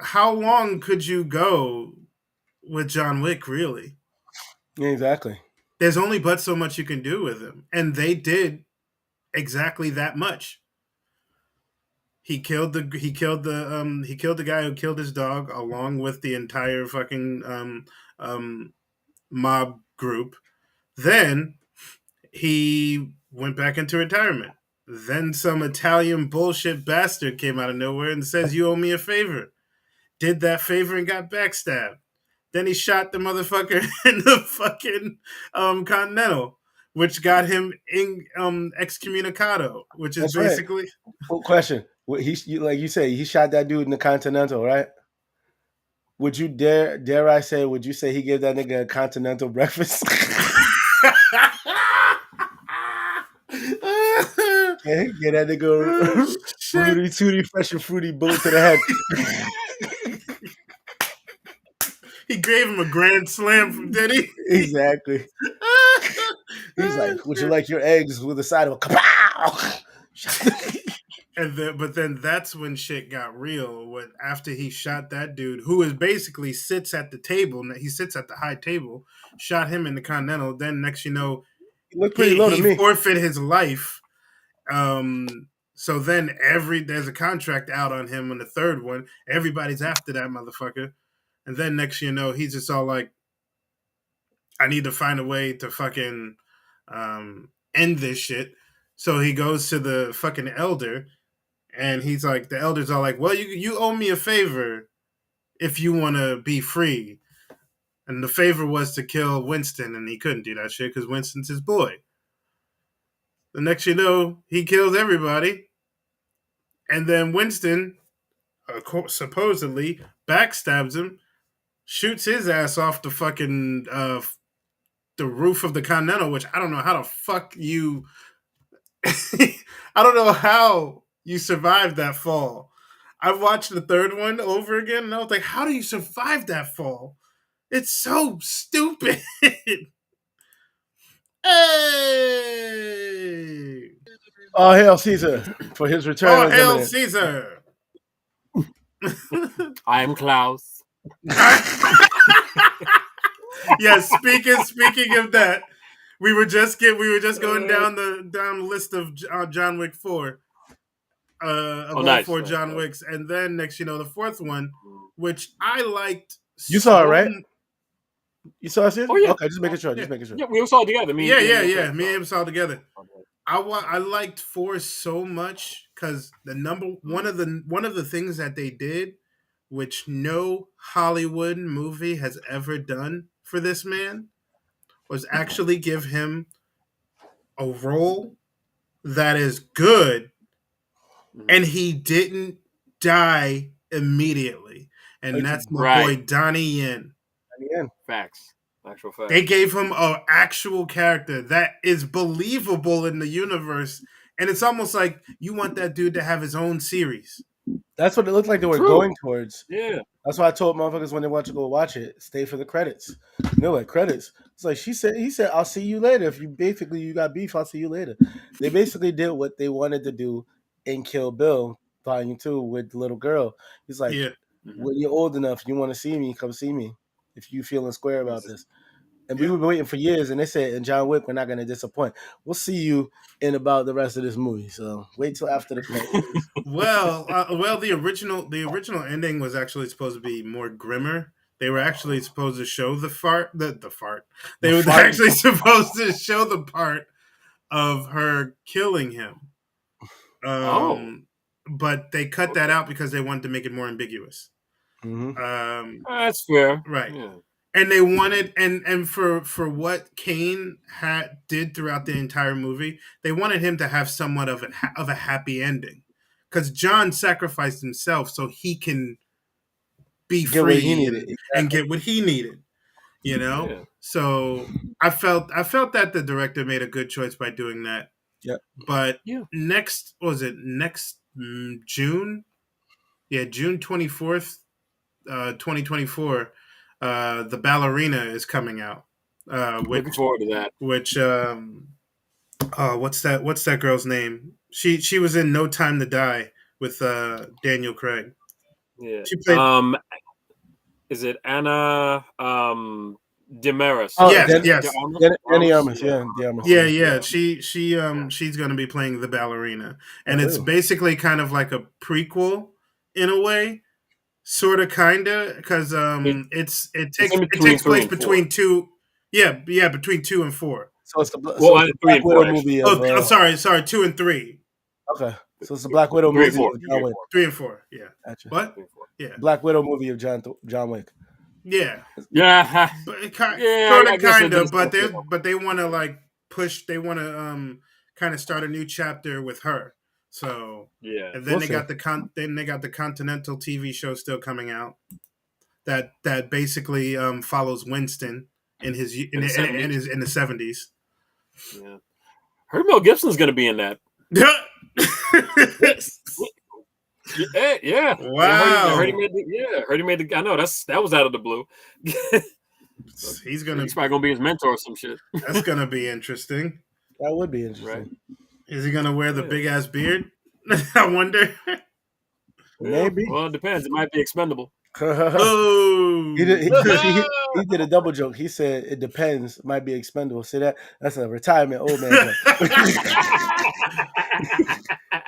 How long could you go with John Wick? Really, Yeah, exactly. there's only but so much you can do with him, and they did exactly that much. He killed the guy who killed his dog along with the entire fucking um, mob group. Then he went back into retirement. Then some Italian bullshit bastard came out of nowhere and says, "You owe me a favor." Did that favor and got backstabbed. Then he shot the motherfucker in the fucking Continental, which got him excommunicado, which is That's right. basically Question. Like you say, he shot that dude in the Continental, right? Would you dare I say? Would you say he gave that nigga a continental breakfast? Yeah, get that Oh, nigga shit. fruity tooty fresh and fruity bullet to the head. He gave him a grand slam from Diddy. Exactly. He's Oh, like, "Would you shit. like your eggs with a side of a kapow?" but then that's when shit got real. When after he shot that dude, who is basically sits at the table, he sits at the high table, shot him in the Continental. Then next, you know, He looked pretty he low to he me. forfeit his life. So then there's a contract out on him on the third one. Everybody's after that motherfucker, and then next, you know, he's just all like, I need to find a way to fucking end this shit. So he goes to the fucking elder, and he's like, the elders are like, well, you owe me a favor if you want to be free. And the favor was to kill Winston, and he couldn't do that shit because Winston's his boy. The next you know, he kills everybody, and then Winston supposedly backstabs him, shoots his ass off the fucking the roof of the Continental, which I don't know how the fuck you. I don't know how you survived that fall. I've watched the third one over again, and I was like, how do you survive that fall? It's so stupid. Hey! All hail Caesar for his return Oh, is hail imminent. Caesar! I am Klaus. Yeah, speaking of that, we were just going down the list of John Wick 4. Of all nice, four nice, John nice. Wicks, and then next, you know, the fourth one, which I liked. You saw it, right? m- You saw it, Caesar? Oh, yeah. Okay, just making sure. Yeah. Just making sure. Yeah, we all saw it together. Yeah. Me and him saw it together. I liked 4 so much because one of the things that they did, which no Hollywood movie has ever done for this man, was actually give him a role that is good, and he didn't die immediately. And that's my boy Donnie Yen. Facts. Actual facts. They gave him an actual character that is believable in the universe, and it's almost like you want that dude to have his own series. That's what it looked like they were going towards. Yeah. That's why I told motherfuckers when they want to go watch it, stay for the credits. You know, like credits. It's like he said, I'll see you later. If you got beef, I'll see you later. They basically did what they wanted to do in Kill Bill Volume 2 with the little girl. He's like, when you're old enough, you want to see me, come see me. If you feeling square about this. And we were waiting for years, and they said, in John Wick, we're not going to disappoint. We'll see you in about the rest of this movie. So wait till after the credits. Well, the original ending was actually supposed to be more grimmer. They were actually supposed to show the fart. They were actually supposed to show the part of her killing him. But they cut that out because they wanted to make it more ambiguous. Mm-hmm. That's fair, right? Yeah. And they wanted and for what Kane did throughout the entire movie, they wanted him to have somewhat of a happy ending, because John sacrificed himself so he can be free and get what he needed. You know, so I felt that the director made a good choice by doing that. Yeah. But next June? Yeah, June 24th, 2024. The Ballerina is coming out. Looking forward to that. Which what's that girl's name? She was in No Time to Die with Daniel Craig. Yeah. She played. Is it Anna Demaris? Oh, yes. Danny Armas, yeah. She's gonna be playing the Ballerina, and it's basically kind of like a prequel in a way. Sort of, kinda, because it takes place between 2, between 2 and 4. So it's the Black Widow movie. Sorry, 2 and 3. Okay, so it's the Black Widow movie of John Wick. 3 and 4, yeah. Gotcha. What? Yeah, Black Widow movie of John Wick. Yeah, but kinda, but they want to like push. They want to kind of start a new chapter with her. So and then they got the Continental TV show still coming out that basically follows Winston in his in the 70s. Yeah, heard Mel Gibson's going to be in that. Yeah. Wow. I heard he made the. I know that was out of the blue. He's probably gonna be his mentor or some shit. That's gonna be interesting. That would be interesting. Right. Is he gonna wear the big ass beard? I wonder. Maybe. Well, it depends. It might be expendable. Oh, He did a double joke. He said it depends. Might be expendable. See that? That's a retirement old man joke.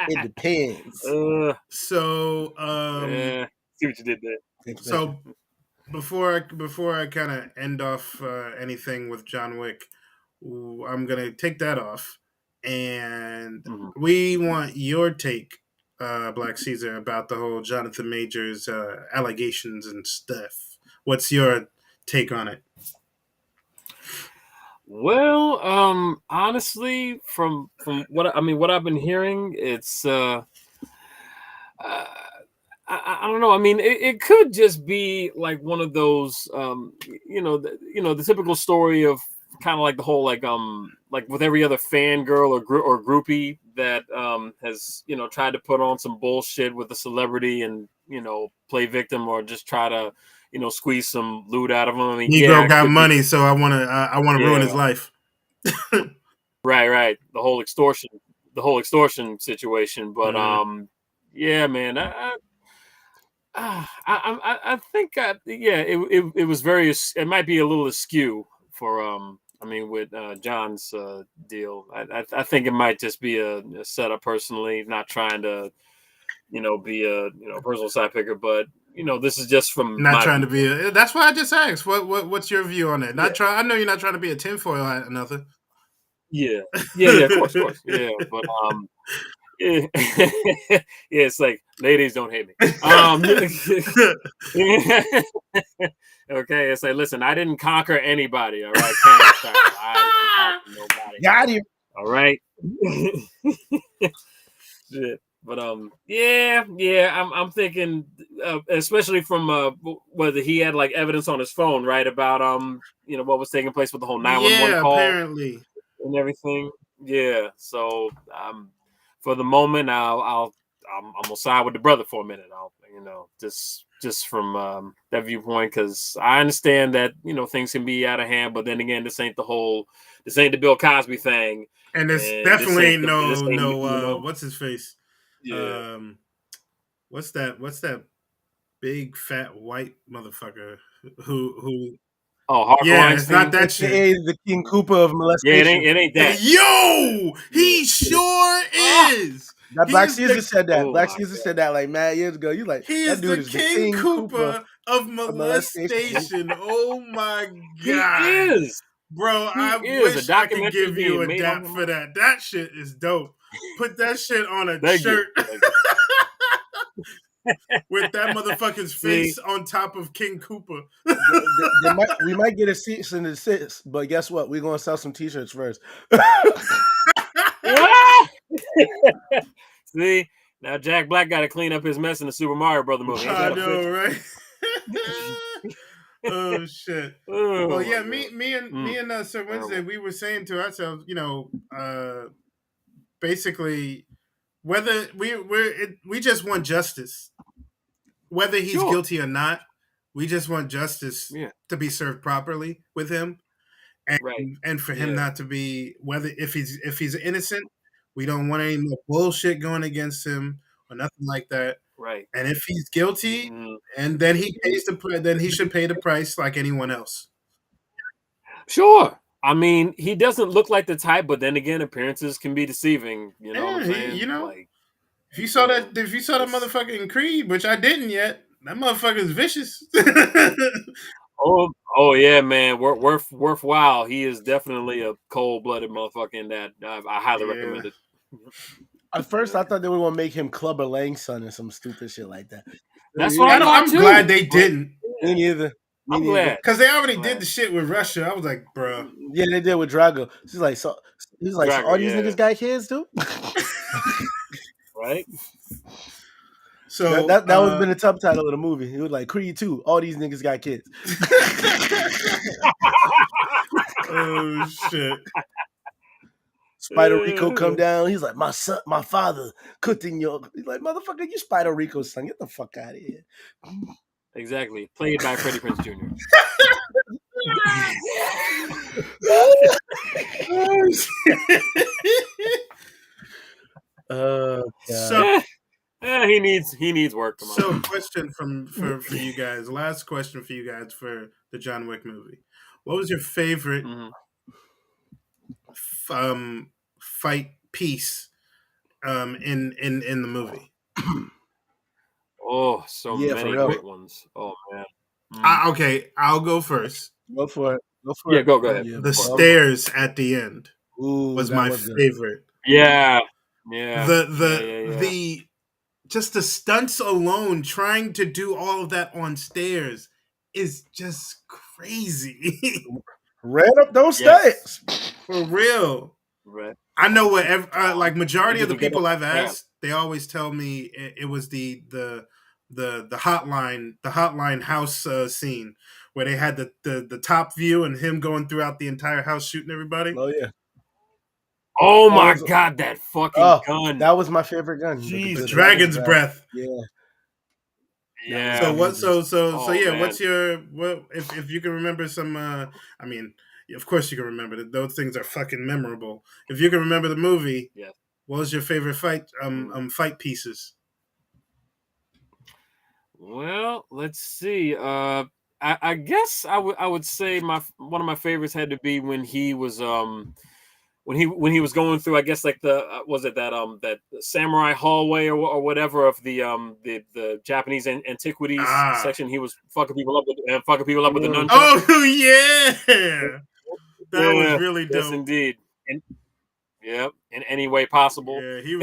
It depends. so See what you did there. so before I kind of end off anything with John Wick, I'm gonna take that off, and we want your take, Black Caesar, about the whole Jonathan Majors allegations and stuff. What's your take on it? Well, honestly, from what I've been hearing, it's I don't know. I mean, it could just be like one of those, the typical story of kind of like the whole like with every other fangirl or groupie that has tried to put on some bullshit with a celebrity and play victim or just try to squeeze some loot out of them. I mean, Negro got money, so I want to ruin his life. Right. The whole extortion situation. But yeah, man, I think it was very. It might be a little askew for with John's deal. I think it might just be a setup. Personally, not trying to be a personal side picker, but this is just from not trying to be a. That's why I just asked. What's your view on it? Not try. I know you're not trying to be a tinfoil hat or nothing. Yeah, of course, yeah, but yeah. Yeah, it's like ladies don't hate me. Okay, it's like listen, I didn't conquer anybody. All right, I didn't conquer nobody. Got him. All right. Shit. But I'm thinking, especially from whether he had like evidence on his phone, right, about what was taking place with the whole 911 call, apparently, and everything. Yeah, so for the moment, I'm gonna side with the brother for a minute. I'll just from that viewpoint, because I understand that things can be out of hand, but then again, this ain't the Bill Cosby thing, and this definitely ain't no what's his face? Yeah. What's that big fat white motherfucker who? Oh, yeah, it's not that shit. The King Koopa of molestation. Yeah, it ain't that. Yo, he sure is. That Black Caesar said that. Black Caesar said that like mad years ago. You like he that dude is the King Koopa of molestation. Oh my god, he is. Bro, I wish I could give you a dap for that. That shit is dope. Put that shit on a shirt. With that motherfucker's face on top of King Koopa. We might get a cease and desist, but guess what? We're gonna sell some t-shirts first. See, now Jack Black got to clean up his mess in the Super Mario Brother movie. I know, right? Oh shit! Well, yeah, me and Sir Wednesday, we were saying to ourselves, basically, whether we just want justice, whether he's guilty or not. We just want justice to be served properly with him, and for him not to be if he's innocent, we don't want any more bullshit going against him or nothing like that. Right. And if he's guilty, and then he pays then he should pay the price like anyone else. Sure. I mean, he doesn't look like the type, but then again, appearances can be deceiving. You know what I'm saying? If you saw that motherfucker in Creed, which I didn't yet, that motherfucker's vicious. Oh yeah, man. Worthwhile. He is definitely a cold-blooded motherfucker in that. I highly recommend it. At first, I thought they were gonna make him Clubber Lang's son or some stupid shit like that. That's what I'm glad they didn't. Me neither. I'm glad because they already did the shit with Russia. I was like, bro. Yeah, they did with Drago. He's like, so all these niggas got kids too, right? So that was been the subtitle of the movie. It was like Creed 2. All these niggas got kids. Oh shit. Spider Rico come down. He's like, my son, my father cooked in your. He's like, motherfucker, you Spider Rico's son. Get the fuck out of here. Exactly. Played by Freddie Prinze Jr. So he needs work tomorrow. So, question for you guys. Last question for you guys for the John Wick movie. What was your favorite Mhm. fight piece in the movie? Oh, so Yeah, for many real. great ones. Oh man. Okay, I'll go first. Go for it. Go for Yeah, it. go ahead. Yeah. The Go stairs at the end Ooh, was that my was good. favorite. Yeah. Yeah. The just the stunts alone, trying to do all of that on stairs, is just crazy. Ran up those Yes. stairs. For real. Right. I know what like They majority of just the would get up people I've the ramp. asked, they always tell me it was the hotline house scene where they had the top view and him going throughout the entire house shooting everybody. Oh yeah. Oh That my was god, that fucking gun. that was my favorite gun. The Jesus. dragon's breath. Yeah. That was Yeah. So what? amazing. So Oh, yeah. man. What's your what? If you can remember some, I mean, of course you can remember that. Those things are fucking memorable. If you can remember the movie, Yes. what was your favorite fight? Mm. Fight pieces. Well, let's see. I guess I would say one of my favorites had to be when he was when he was going through, I guess, like the was it that samurai hallway or whatever of the Japanese antiquities Ah. section. He was fucking people up with the nunchuck. Oh yeah, that was Yeah, really yes, dope. indeed. And yeah, in any way possible. Yeah, he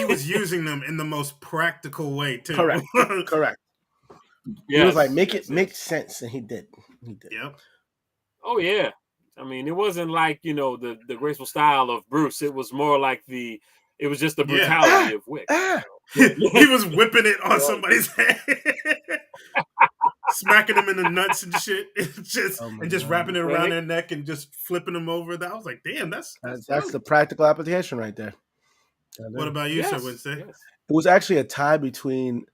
was using them in the most practical way too. Correct. Correct. Yes, He was like, make yes, it make sense, and he did. He did. Yep. Oh yeah. I mean, it wasn't like, the graceful style of Bruce. It was more like it was just the Yeah. brutality of Wick. He was whipping it on somebody's head, smacking them in the nuts and shit, just wrapping it around their neck and just flipping them over. That I was like, damn, that's the practical application right there. What about you, Sir Wednesday? It was actually a tie between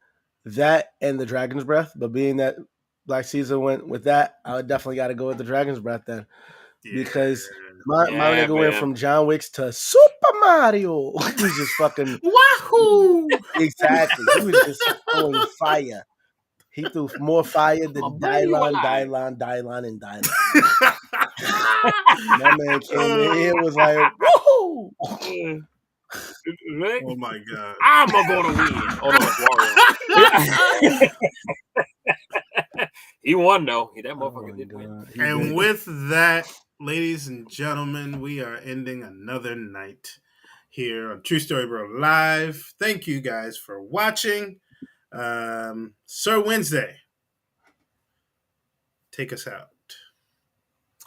that and the Dragon's Breath, but being that Black Caesar went with that, I definitely got to go with the Dragon's Breath then, because my nigga went from John Wick's to Super Mario. He was just fucking wahoo! Exactly, he was just throwing fire. He threw more fire than Dylon, and Dylon. My man came in here was like, woohoo! Oh my god! I'm gonna win. Oh no, it's Wario. He won though. That motherfucker did win. And with that, ladies and gentlemen, we are ending another night here on True Story Bro Live. Thank you guys for watching. Sir Wednesday, take us out.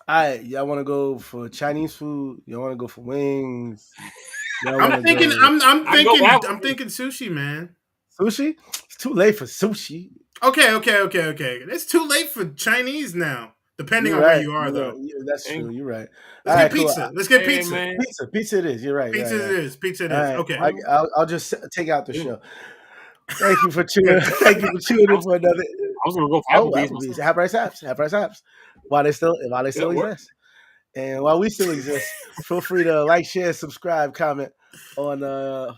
All right, y'all want to go for Chinese food? Y'all want to go for wings? I'm thinking sushi, man. Sushi? It's too late for sushi. Okay. It's too late for Chinese now. Depending on where you are, though. Yeah, that's true. You're right. Let's get pizza. Cool. Let's get pizza. Man. Pizza it is. You're right. Pizza it is. Right. Okay. I'll just take out the show. Thank you for tuning in. Thank you for tuning in for another. I was gonna go for Applebee's. Half price apps. While they still exist. And while we still exist, feel free to like, share, subscribe, comment on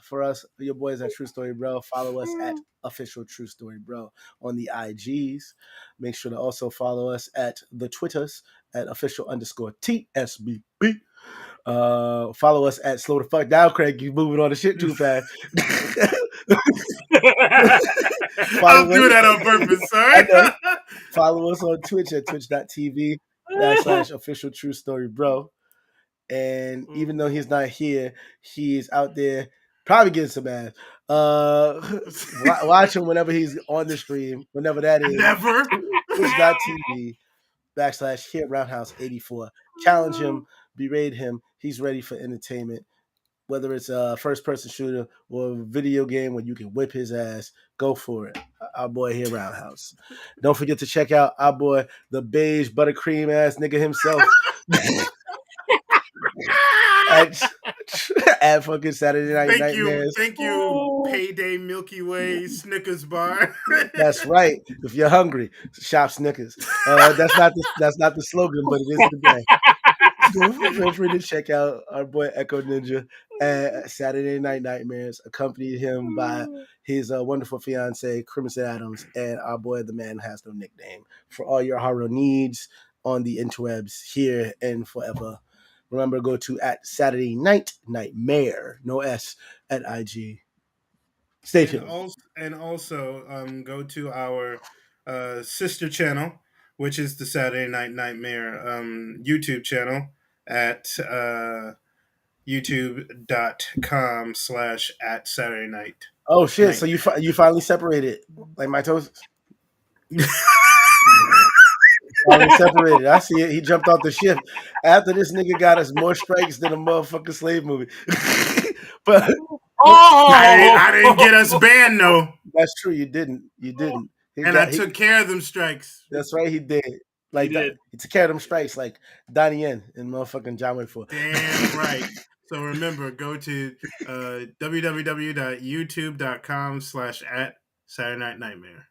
for us, your boys at True Story Bro. Follow us at official True Story Bro on the IGs. Make sure to also follow us at the Twitters at official_TSB. Follow us at Slow the Fuck Down, Craig. You moving on the shit too fast. I'll do that on purpose, sorry. Follow us on Twitch at twitch.tv/official True Story Bro. And even though he's not here, he is out there probably getting some ass. Watch him whenever he's on the stream, whenever that is. Never. Twitch.tv/here Roundhouse 84. Challenge him, berate him. He's ready for entertainment. Whether it's a first-person shooter or a video game where you can whip his ass, go for it. Our boy here, Roundhouse. Don't forget to check out our boy, the beige buttercream ass nigga himself. at fucking Saturday Night Nightmares. Thank you, Payday Milky Way Snickers bar. That's right. If you're hungry, shop Snickers. That's not the slogan, but it is today. feel free to check out our boy Echo Ninja at Saturday Night Nightmares, accompanied him by his wonderful fiance, Crimson Adams, and our boy, the man has no nickname, for all your horror needs on the interwebs here and forever. Remember, go to at Saturday Night Nightmare, no S, at IG. Stay tuned. And also go to our sister channel, which is the Saturday Night Nightmare YouTube channel at youtube.com/at Saturday Night Oh shit! So Nightmare. you finally separated, like my toes. Finally separated. I see it. He jumped off the ship. After this nigga got us more strikes than a motherfucking slave movie. But I didn't get us banned, though. That's true. You didn't. You didn't. And I took care of them strikes. That's right. He did. Like he took care of them strikes, like Donnie Yen in motherfucking John Wick 4. Damn right. So remember, go to www.youtube.com/at Saturday Night Nightmare.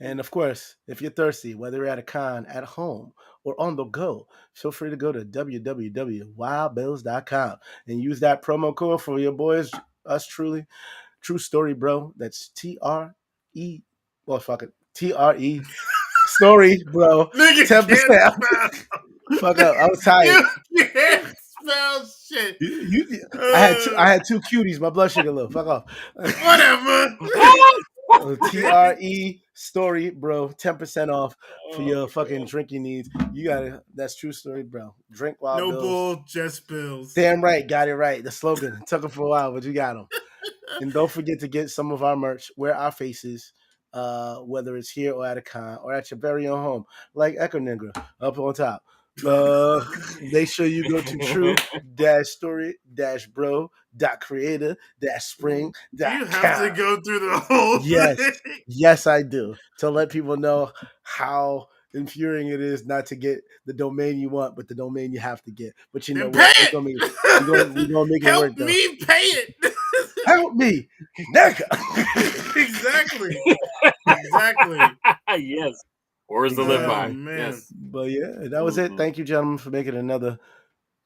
And of course, if you're thirsty, whether you're at a con, at home, or on the go, feel free to go to www.wildbills.com and use that promo code for your boys, us truly. True story, bro. That's TRE. Well, fuck it. TRE. Story, bro. 10%. Fuck up. I was tired. You can't spell shit. I had two cuties. My blood sugar low. Fuck off. Whatever. TRE story, bro. 10% off for your fucking drinking needs. You got it. That's true story, bro. Drink Wild no Bills. bull, just bills. Damn right. Got it right. The slogan. It took them for a while, but you got them. And don't forget to get some of our merch. Wear our faces, whether it's here or at a con or at your very own home, like Echo Ninja up on top. Make sure you go to true-story-bro.creator-spring.com. You have to go through the whole thing. Yes, I do. To let people know how infuriating it is not to get the domain you want, but the domain you have to get. But you know what? We're gonna make it work, though. Help me pay it. Help me, nigga. Exactly. Yes. Words to live by. Man. Yes. But yeah, that was it. Thank you, gentlemen, for making another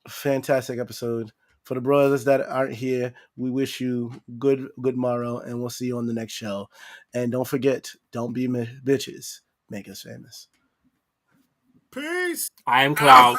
fantastic episode. For the brothers that aren't here, we wish you good morrow, and we'll see you on the next show. And don't forget, don't be bitches. Make us famous. Peace. I am Cloud.